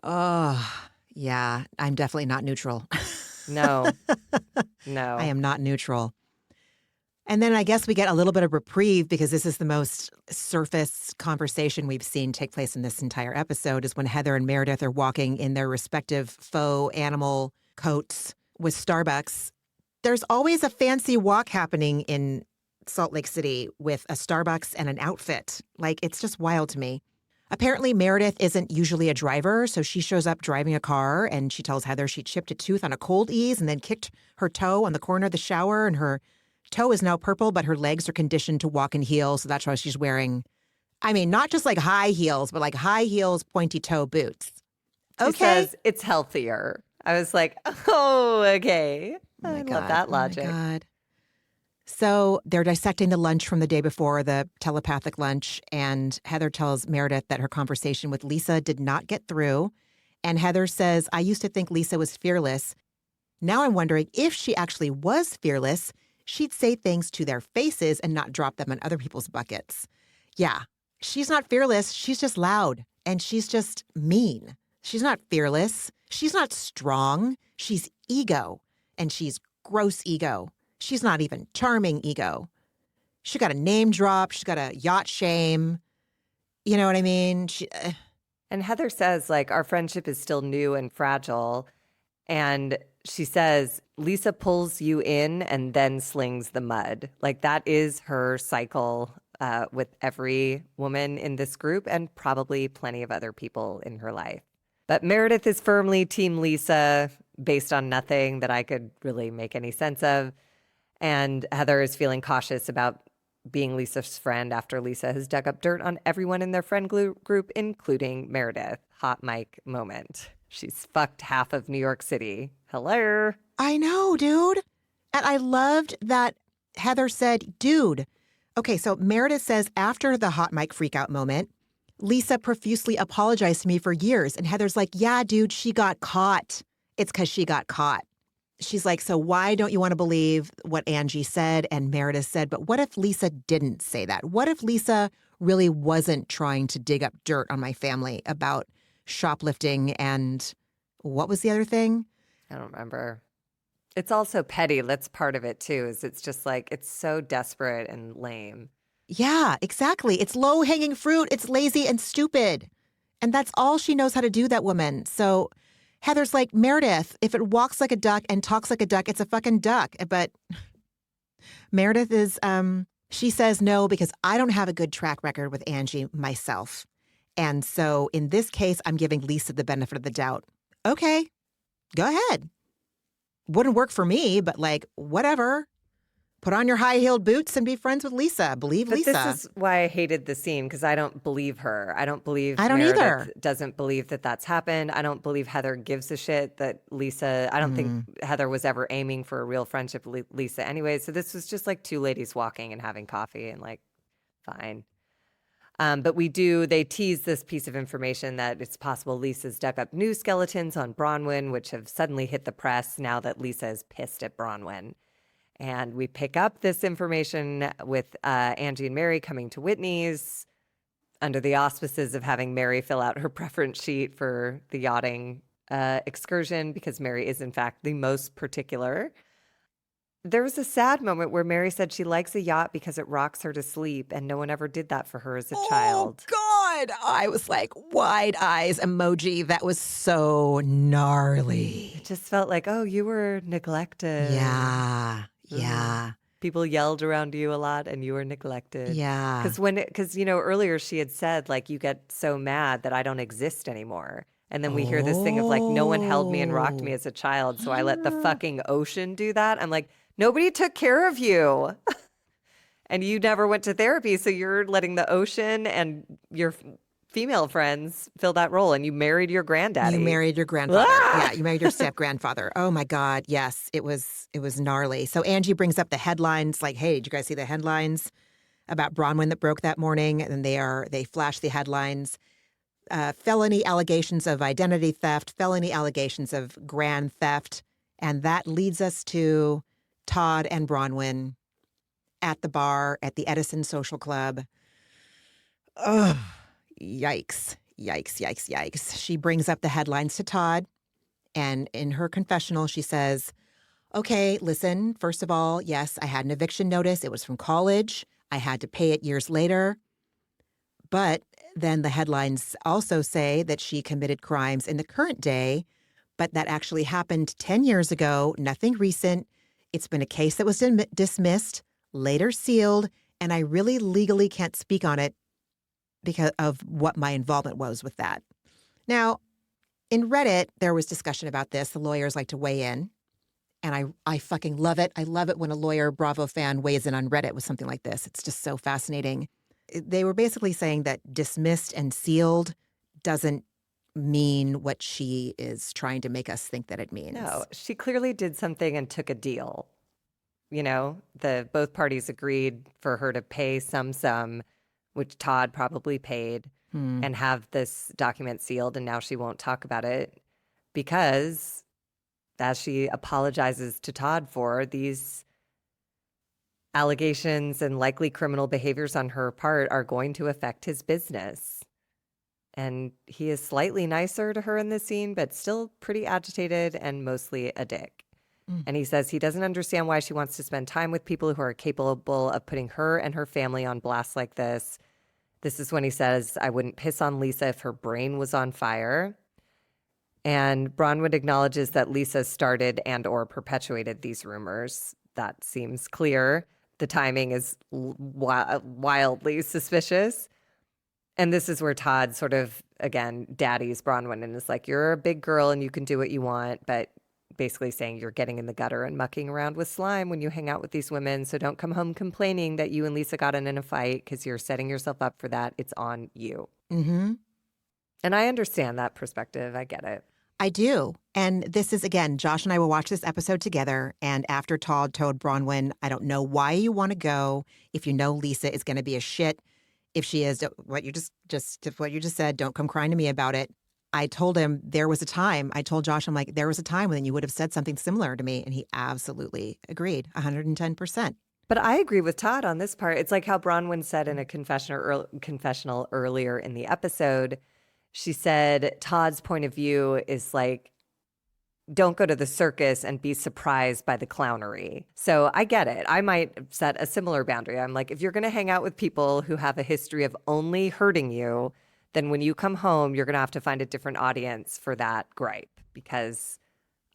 Oh, yeah. I'm definitely not neutral. No. I am not neutral. And then I guess we get a little bit of reprieve because this is the most surface conversation we've seen take place in this entire episode is when Heather and Meredith are walking in their respective faux animal coats with Starbucks. There's always a fancy walk happening in Salt Lake City with a Starbucks and an outfit. Like, it's just wild to me. Apparently, Meredith isn't usually a driver, so she shows up driving a car, and she tells Heather she chipped a tooth on a cold ease and then kicked her toe on the corner of the shower, and her toe is now purple, but her legs are conditioned to walk in heels, so that's why she's wearing, I mean, not just like high heels, but like high heels, pointy toe boots. She says it's healthier. I was like, oh, okay. I love that logic. Oh, my God. So they're dissecting the lunch from the day before, the telepathic lunch, and Heather tells Meredith that her conversation with Lisa did not get through. And Heather says, I used to think Lisa was fearless. Now I'm wondering if she actually was fearless, she'd say things to their faces and not drop them in other people's buckets. Yeah, she's not fearless. She's just loud, and she's just mean. She's not fearless. She's not strong. She's ego, and she's gross ego. She's not even charming ego. She got a name drop. She's got a yacht shame. You know what I mean? And Heather says, like, our friendship is still new and fragile. And she says, Lisa pulls you in and then slings the mud. Like, that is her cycle with every woman in this group and probably plenty of other people in her life. But Meredith is firmly Team Lisa based on nothing that I could really make any sense of. And Heather is feeling cautious about being Lisa's friend after Lisa has dug up dirt on everyone in their friend group, including Meredith. Hot mic moment. She's fucked half of New York City. Hello. I know, dude. And I loved that Heather said, dude. Okay, so Meredith says after the hot mic freakout moment, Lisa profusely apologized to me for years. And Heather's like, yeah, dude, she got caught. It's because she got caught. She's like, so why don't you want to believe what Angie said and Meredith said? But what if Lisa didn't say that? What if Lisa really wasn't trying to dig up dirt on my family about shoplifting and what was the other thing? I don't remember. It's also petty. That's part of it, too, is it's just like, it's so desperate and lame. Yeah, exactly. It's low-hanging fruit. It's lazy and stupid. And that's all she knows how to do, that woman. So Heather's like, Meredith, if it walks like a duck and talks like a duck, it's a fucking duck. But Meredith is, she says no because I don't have a good track record with Angie myself. And so in this case, I'm giving Lisa the benefit of the doubt. Okay, go ahead. Wouldn't work for me, but like, whatever. Put on your high-heeled boots and be friends with Lisa. Believe Lisa. But this is why I hated the scene, because I don't believe her. I don't either. Meredith doesn't believe that that's happened. I don't believe Heather gives a shit that Lisa, I don't think Heather was ever aiming for a real friendship with Lisa anyway. So this was just like two ladies walking and having coffee and like, fine. But they tease this piece of information that it's possible Lisa's dug up new skeletons on Bronwyn, which have suddenly hit the press now that Lisa is pissed at Bronwyn. And we pick up this information with Angie and Mary coming to Whitney's under the auspices of having Mary fill out her preference sheet for the yachting excursion, because Mary is, in fact, the most particular. There was a sad moment where Mary said she likes a yacht because it rocks her to sleep, and no one ever did that for her as a child. Oh, God. I was like, wide eyes emoji. That was so gnarly. It just felt like, oh, you were neglected. Yeah. Yeah. People yelled around you a lot and you were neglected. Yeah. Because earlier she had said, like, you get so mad that I don't exist anymore. And then we hear this thing of like, no one held me and rocked me as a child, so I let the fucking ocean do that. I'm like, nobody took care of you. And you never went to therapy, so you're letting the ocean and your female friends fill that role, and you married your granddaddy. You married your grandfather. Yeah, you married your step-grandfather. Oh, my God. Yes, it was gnarly. So Angie brings up the headlines like, hey, did you guys see the headlines about Bronwyn that broke that morning? And they flash the headlines. Felony allegations of identity theft, felony allegations of grand theft. And that leads us to Todd and Bronwyn at the bar at the Edison Social Club. Ugh. Yikes, yikes, yikes, yikes. She brings up the headlines to Todd, and in her confessional, she says, okay, listen, first of all, yes, I had an eviction notice. It was from college. I had to pay it years later. But then the headlines also say that she committed crimes in the current day, but that actually happened 10 years ago, nothing recent. It's been a case that was dismissed, later sealed, and I really legally can't speak on it because of what my involvement was with that. Now, in Reddit, there was discussion about this. The lawyers like to weigh in, and I fucking love it. I love it when a lawyer Bravo fan weighs in on Reddit with something like this. It's just so fascinating. They were basically saying that dismissed and sealed doesn't mean what she is trying to make us think that it means. No, she clearly did something and took a deal. You know, both parties agreed for her to pay some sum, which Todd probably paid, and have this document sealed. And now she won't talk about it because, as she apologizes to Todd for these allegations and likely criminal behaviors on her part, are going to affect his business. And he is slightly nicer to her in this scene, but still pretty agitated and mostly a dick. And he says he doesn't understand why she wants to spend time with people who are capable of putting her and her family on blast like this. This is when he says, I wouldn't piss on Lisa if her brain was on fire. And Bronwyn acknowledges that Lisa started and or perpetuated these rumors. That seems clear. The timing is wildly suspicious. And this is where Todd sort of, again, daddies Bronwyn and is like, you're a big girl and you can do what you want, but basically saying you're getting in the gutter and mucking around with slime when you hang out with these women. So don't come home complaining that you and Lisa got in a fight because you're setting yourself up for that. It's on you. Mm-hmm. And I understand that perspective. I get it. I do. And this is, again, Josh and I will watch this episode together. And after Todd told Bronwyn, I don't know why you want to go if you know Lisa is going to be a shit. If she is, what you just said, don't come crying to me about it. I told him there was a time. I told Josh, I'm like, there was a time when you would have said something similar to me. And he absolutely agreed, 110%. But I agree with Todd on this part. It's like how Bronwyn said in a confessional earlier in the episode. She said Todd's point of view is like, don't go to the circus and be surprised by the clownery. So I get it. I might set a similar boundary. I'm like, if you're going to hang out with people who have a history of only hurting you, then when you come home, you're going to have to find a different audience for that gripe, because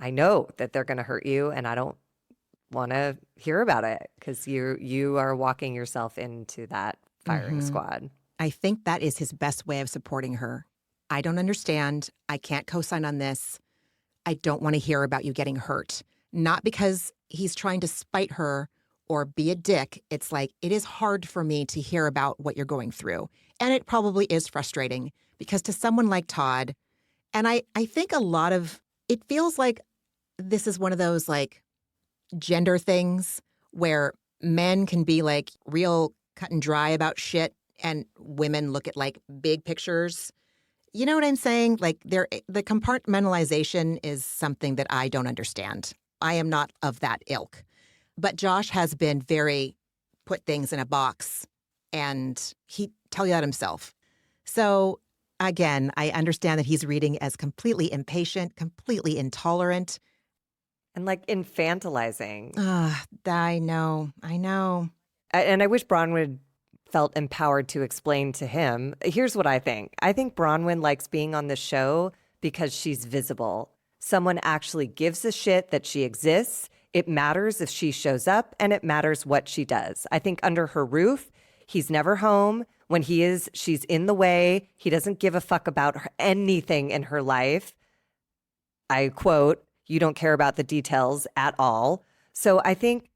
I know that they're going to hurt you and I don't want to hear about it because you are walking yourself into that firing squad. I think that is his best way of supporting her. I don't understand. I can't co-sign on this. I don't want to hear about you getting hurt. Not because he's trying to spite her or be a dick. It's like, it is hard for me to hear about what you're going through. And it probably is frustrating because to someone like Todd, and I think a lot of, it feels like this is one of those like gender things where men can be like real cut and dry about shit and women look at like big pictures. You know what I'm saying? Like the compartmentalization is something that I don't understand. I am not of that ilk. But Josh has been very put things in a box, and he tell you that himself. So again, I understand that he's reading as completely impatient, completely intolerant. And like infantilizing. I know. And I wish Bronwyn felt empowered to explain to him. Here's what I think. I think Bronwyn likes being on the show because she's visible. Someone actually gives a shit that she exists. It matters if she shows up, and it matters what she does. I think under her roof, he's never home. When he is, she's in the way. He doesn't give a fuck about anything in her life. I quote, you don't care about the details at all. So I think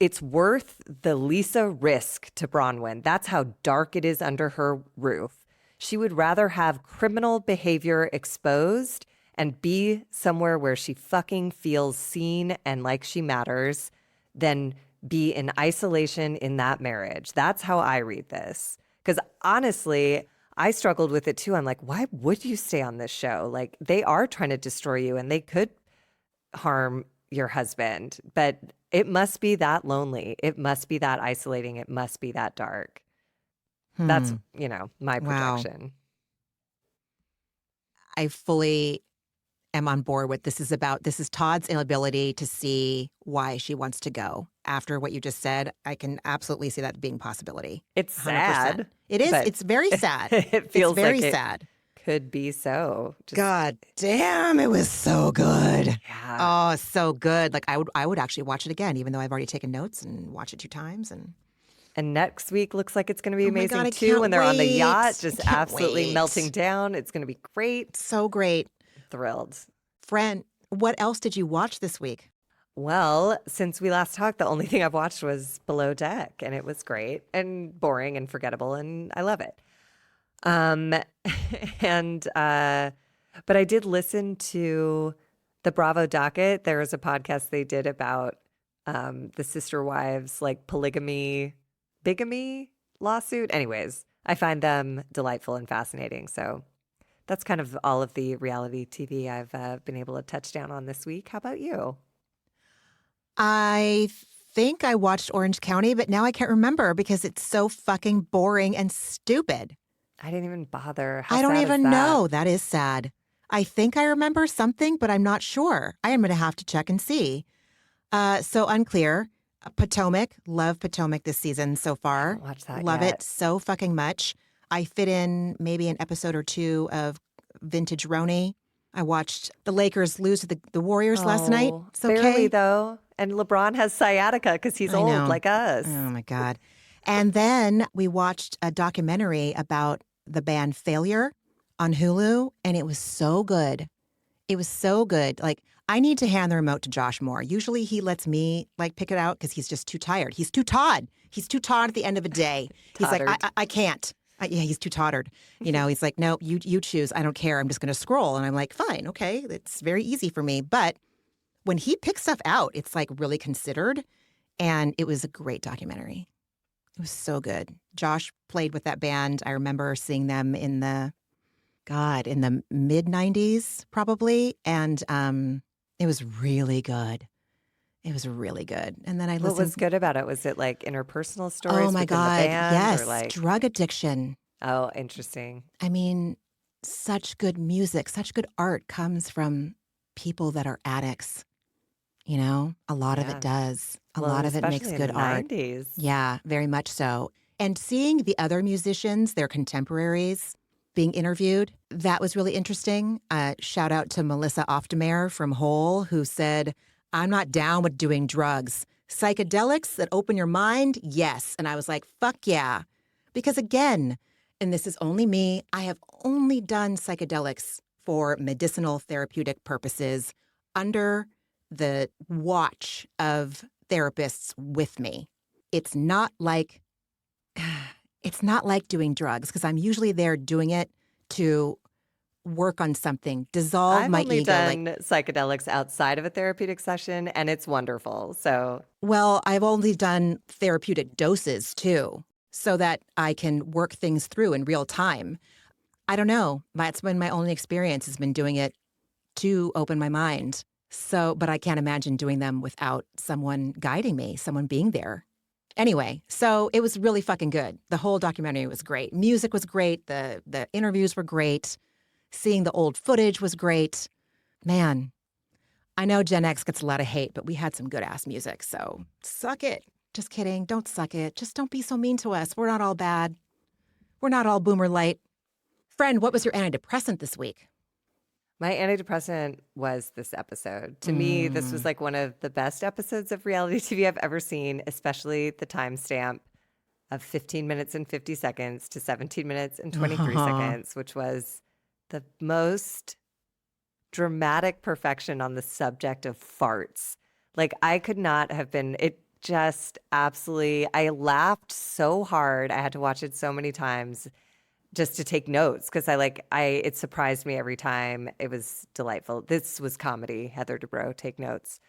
it's worth the Lisa risk to Bronwyn. That's how dark it is under her roof. She would rather have criminal behavior exposed and be somewhere where she fucking feels seen and like she matters than be in isolation in that marriage. That's how I read this. Because honestly, I struggled with it too. I'm like, why would you stay on this show? Like, they are trying to destroy you and they could harm your husband, but it must be that lonely. It must be that isolating. It must be that dark. That's, my projection. Wow. I fully am on board with this is Todd's inability to see why she wants to go. After what you just said, I can absolutely see that being a possibility. It's 100%. sad. It is. It's very sad. It feels very like sad. Could be so. God damn, it was so good. Yeah. Oh, so good. Like I would actually watch it again, even though I've already taken notes and watched it 2 times. And next week looks like it's going to be Oh my amazing God, I too. can't When they're on the wait. yacht, just I can't absolutely wait. melting down. It's going to be great. So great. Thrilled. Friend, what else did you watch this week? Well, since we last talked, the only thing I've watched was Below Deck, and it was great and boring and forgettable, and I love it. And But I did listen to the Bravo docket. There was a podcast they did about the sister wives, like bigamy lawsuit. Anyways, I find them delightful and fascinating. So that's kind of all of the reality TV I've been able to touch down on this week. How about you? I think I watched Orange County, but now I can't remember because it's so fucking boring and stupid. I didn't even bother. How I don't sad is even that? know. That is sad. I think I remember something, but I'm not sure. I am going to have to check and see. So unclear. Potomac. Love Potomac this season so far. Haven't watched that Love yet. it so fucking much. I fit in maybe an episode or two of Vintage Roni. I watched the Lakers lose to the Warriors last night. Oh, It's okay. barely though. And LeBron has sciatica because he's I old know. like us. Oh my God. And then we watched a documentary about the band Failure on Hulu, and it was so good. It was so good. Like, I need to hand the remote to Josh more. Usually he lets me like pick it out because he's just too tired. He's too Todd. He's too Todd at the end of a day. He's like, I can't. Yeah, he's too tottered. You know, he's like, no, you choose. I don't care. I'm just going to scroll. And I'm like, fine, okay. It's very easy for me. But when he picks stuff out, it's like really considered. And it was a great documentary. It was so good. Josh played with that band. I remember seeing them in the mid 90s probably. And it was really good. It was really good. And then I listened. What was good about it? Was it like interpersonal stories? Oh my within God. The band, Yes. Or like, drug addiction. oh, interesting. I mean, such good music, such good art comes from people that are addicts. You know, a lot of Yeah. it does. A Well, lot of it makes especially in good the art. 90s. Yeah, very much so. And seeing the other musicians, their contemporaries, being interviewed, that was really interesting. Shout out to Melissa Oftemeyer from Hole, who said, I'm not down with doing drugs. Psychedelics that open your mind, yes. And I was like, fuck yeah. Because again, and this is only me, I have only done psychedelics for medicinal therapeutic purposes under the watch of therapists with me. It's not like doing drugs because I'm usually there doing it to work on something, dissolve I've my only ego. done psychedelics outside of a therapeutic session, and it's wonderful. So, Well, I've only done therapeutic doses too, so that I can work things through in real time. I don't know. That's been my only experience has been doing it to open my mind. So, but I can't imagine doing them without someone guiding me, someone being there. Anyway, so it was really fucking good. The whole documentary was great. Music was great. The interviews were great. Seeing the old footage was great. Man, I know Gen X gets a lot of hate, but we had some good ass music. So suck it. Just kidding. Don't suck it. Just don't be so mean to us. We're not all bad. We're not all boomer light. Friend, what was your antidepressant this week? my antidepressant was this episode. To me, this was like one of the best episodes of reality TV I've ever seen, especially the timestamp of 15 minutes and 50 seconds to 17 minutes and 23 seconds, which was the most dramatic perfection on the subject of farts. Like, I could not have been, it just absolutely, I laughed so hard. I had to watch it so many times just to take notes because it surprised me every time. It was delightful. This was comedy. Heather Dubrow, take notes.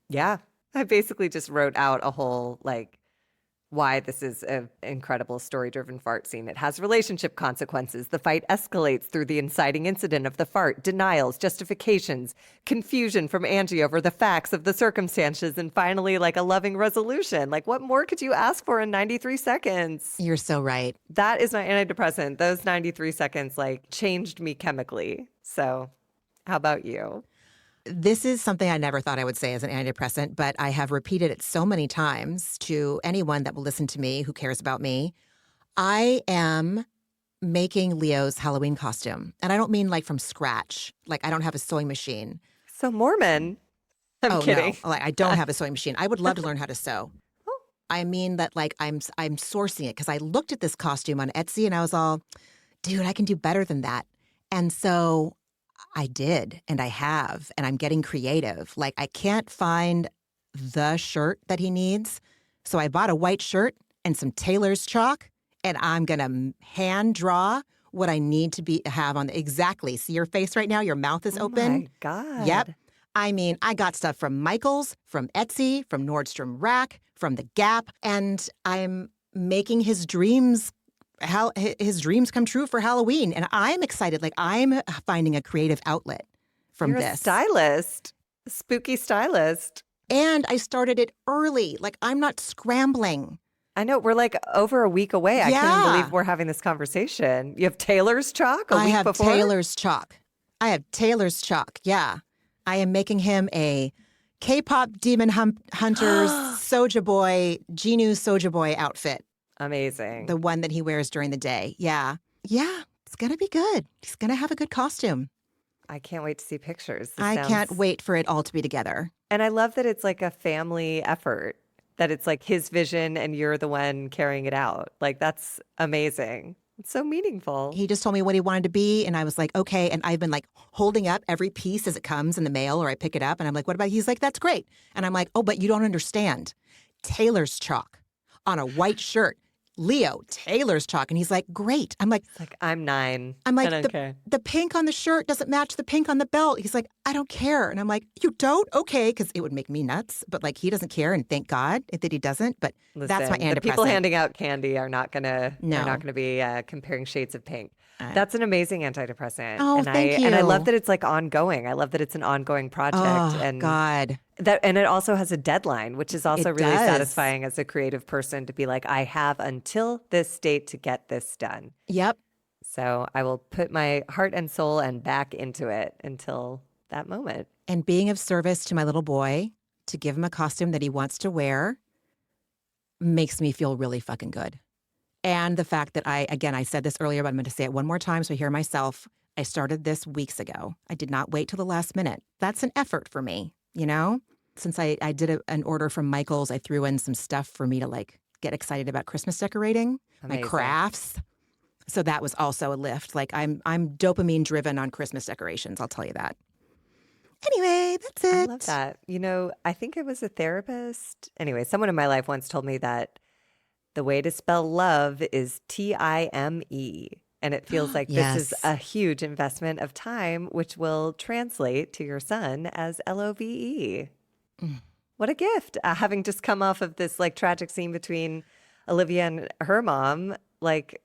Yeah. I basically just wrote out a whole, like, why this is an incredible story-driven fart scene. It has relationship consequences. The fight escalates through the inciting incident of the fart, denials, justifications, confusion from Angie over the facts of the circumstances, and finally, like, a loving resolution. Like, what more could you ask for in 93 seconds? You're so right. That is my antidepressant. Those 93 seconds, like, changed me chemically. So, how about you? This is something I never thought I would say as an antidepressant, but I have repeated it so many times to anyone that will listen to me who cares about me. I am making Leo's Halloween costume. And I don't mean like from scratch. Like I don't have a sewing machine. So Mormon. I'm kidding. No, like, I don't have a sewing machine. I would love to learn how to sew. I mean that like I'm sourcing it because I looked at this costume on Etsy and I was all, dude, I can do better than that. And so I did, and I have, and I'm getting creative. Like, I can't find the shirt that he needs. So I bought a white shirt and some tailor's chalk, and I'm going to hand draw what I need to have on exactly. See your face right now? Your mouth is open. Oh my God. Yep. I mean, I got stuff from Michaels, from Etsy, from Nordstrom Rack, from The Gap, and I'm making his dreams come true for Halloween. And I'm excited. Like, I'm finding a creative outlet from You're this. a stylist, spooky stylist. And I started it early. Like, I'm not scrambling. I know. We're like over a week away. I can't even Yeah. believe we're having this conversation. You have Taylor's chalk I week have before? Taylor's chalk. I have Taylor's chalk. Yeah. I am making him a K-pop Demon Hunters Soulja Boy, Genu Soulja Boy outfit. Amazing. The one that he wears during the day. Yeah. Yeah. It's going to be good. He's going to have a good costume. I can't wait to see pictures. I can't wait for it all to be together. And I love that it's like a family effort, that it's like his vision and you're the one carrying it out. Like, that's amazing. It's so meaningful. He just told me what he wanted to be, and I was like, okay. And I've been like holding up every piece as it comes in the mail, or I pick it up, and I'm like, what about? He's like, that's great. And I'm like, oh, but you don't understand. Taylor's chalk on a white shirt. Leo, Taylor's chalk. And he's like, great. I'm like, I'm 9. I'm like, I don't care. the pink on the shirt doesn't match the pink on the belt. He's like, I don't care. And I'm like, you don't? Okay. Because it would make me nuts. But like, he doesn't care. And thank God that he doesn't. But that's my antidepressant. The people handing out candy are not gonna be comparing shades of pink. That's an amazing antidepressant. Oh, thank you. And I love that it's like ongoing. I love that it's an ongoing project. Oh, and God. And it also has a deadline, which is also really does. satisfying as a creative person to be like, I have until this date to get this done. Yep. So I will put my heart and soul and back into it until that moment. And being of service to my little boy, to give him a costume that he wants to wear, makes me feel really fucking good. And the fact that I said this earlier, but I'm going to say it one more time so I hear myself. I started this weeks ago. I did not wait till the last minute. That's an effort for me, you know? Since I did an order from Michaels, I threw in some stuff for me to like get excited about Christmas decorating, Amazing. my crafts. So that was also a lift. Like I'm dopamine driven on Christmas decorations. I'll tell you that. Anyway, that's it. I love that. You know, I think it was a therapist. Anyway, someone in my life once told me that the way to spell love is Time. And it feels like Yes. this is a huge investment of time, which will translate to your son as LOVE. What a gift. Having just come off of this like tragic scene between Olivia and her mom, like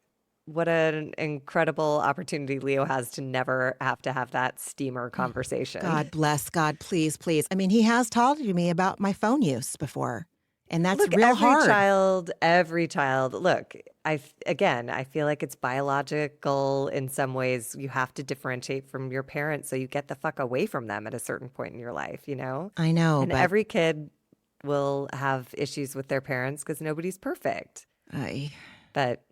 what an incredible opportunity Leo has to never have to have that steamer conversation. God bless. God, please, please. I mean, he has told me about my phone use before. And that's Look, real hard. Every child. Look, I feel like it's biological in some ways. You have to differentiate from your parents so you get the fuck away from them at a certain point in your life, you know? I know. And but every kid will have issues with their parents because nobody's perfect. But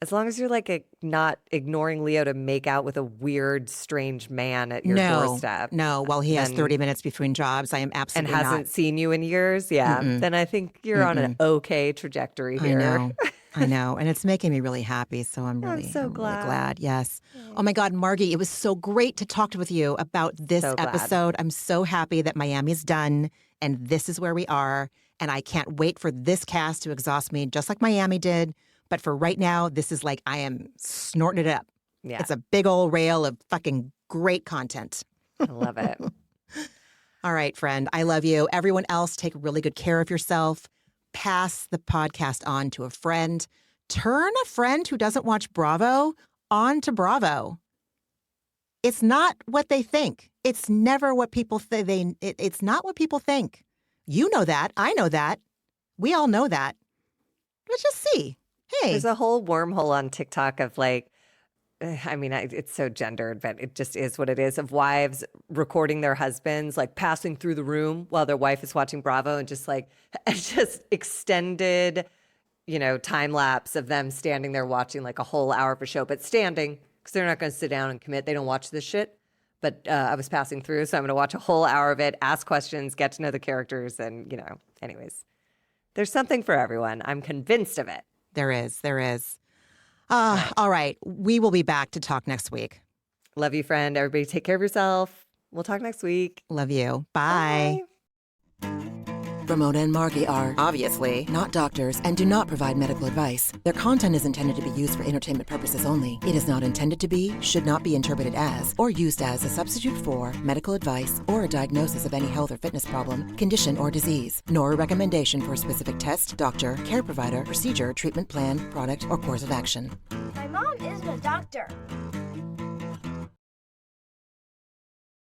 as long as you're like not ignoring Leo to make out with a weird, strange man at your doorstep. No, while he has 30 minutes between jobs, I am absolutely and hasn't seen you in years, then I think you're on an okay trajectory here. I know. And it's making me really happy. So I'm really glad. Yes. Oh my God, Margie, it was so great to talk with you about this episode. I'm so happy that Miami's done and this is where we are. And I can't wait for this cast to exhaust me just like Miami did. But for right now, this is like I am snorting it up. Yeah. It's a big old rail of fucking great content. I love it. All right, friend. I love you. Everyone else, take really good care of yourself. Pass the podcast on to a friend. Turn a friend who doesn't watch Bravo on to Bravo. It's not what they think. It's never what people think. It's not what people think. You know that. I know that. We all know that. Let's just see. Hey. There's a whole wormhole on TikTok of like, I mean, it's so gendered, but it just is what it is, of wives recording their husbands, like passing through the room while their wife is watching Bravo and just like, just extended, you know, time lapse of them standing there watching like a whole hour of a show, but standing because they're not going to sit down and commit. They don't watch this shit. But I was passing through, so I'm going to watch a whole hour of it, ask questions, get to know the characters. And, you know, anyways, there's something for everyone. I'm convinced of it. There is. All right. We will be back to talk next week. Love you, friend. Everybody take care of yourself. We'll talk next week. Love you. Bye. Bye. Ramona and Margie are, Obviously. not doctors and do not provide medical advice. Their content is intended to be used for entertainment purposes only. It is not intended to be, should not be interpreted as, or used as a substitute for medical advice or a diagnosis of any health or fitness problem, condition, or disease, nor a recommendation for a specific test, doctor, care provider, procedure, treatment plan, product, or course of action. My mom isn't a doctor.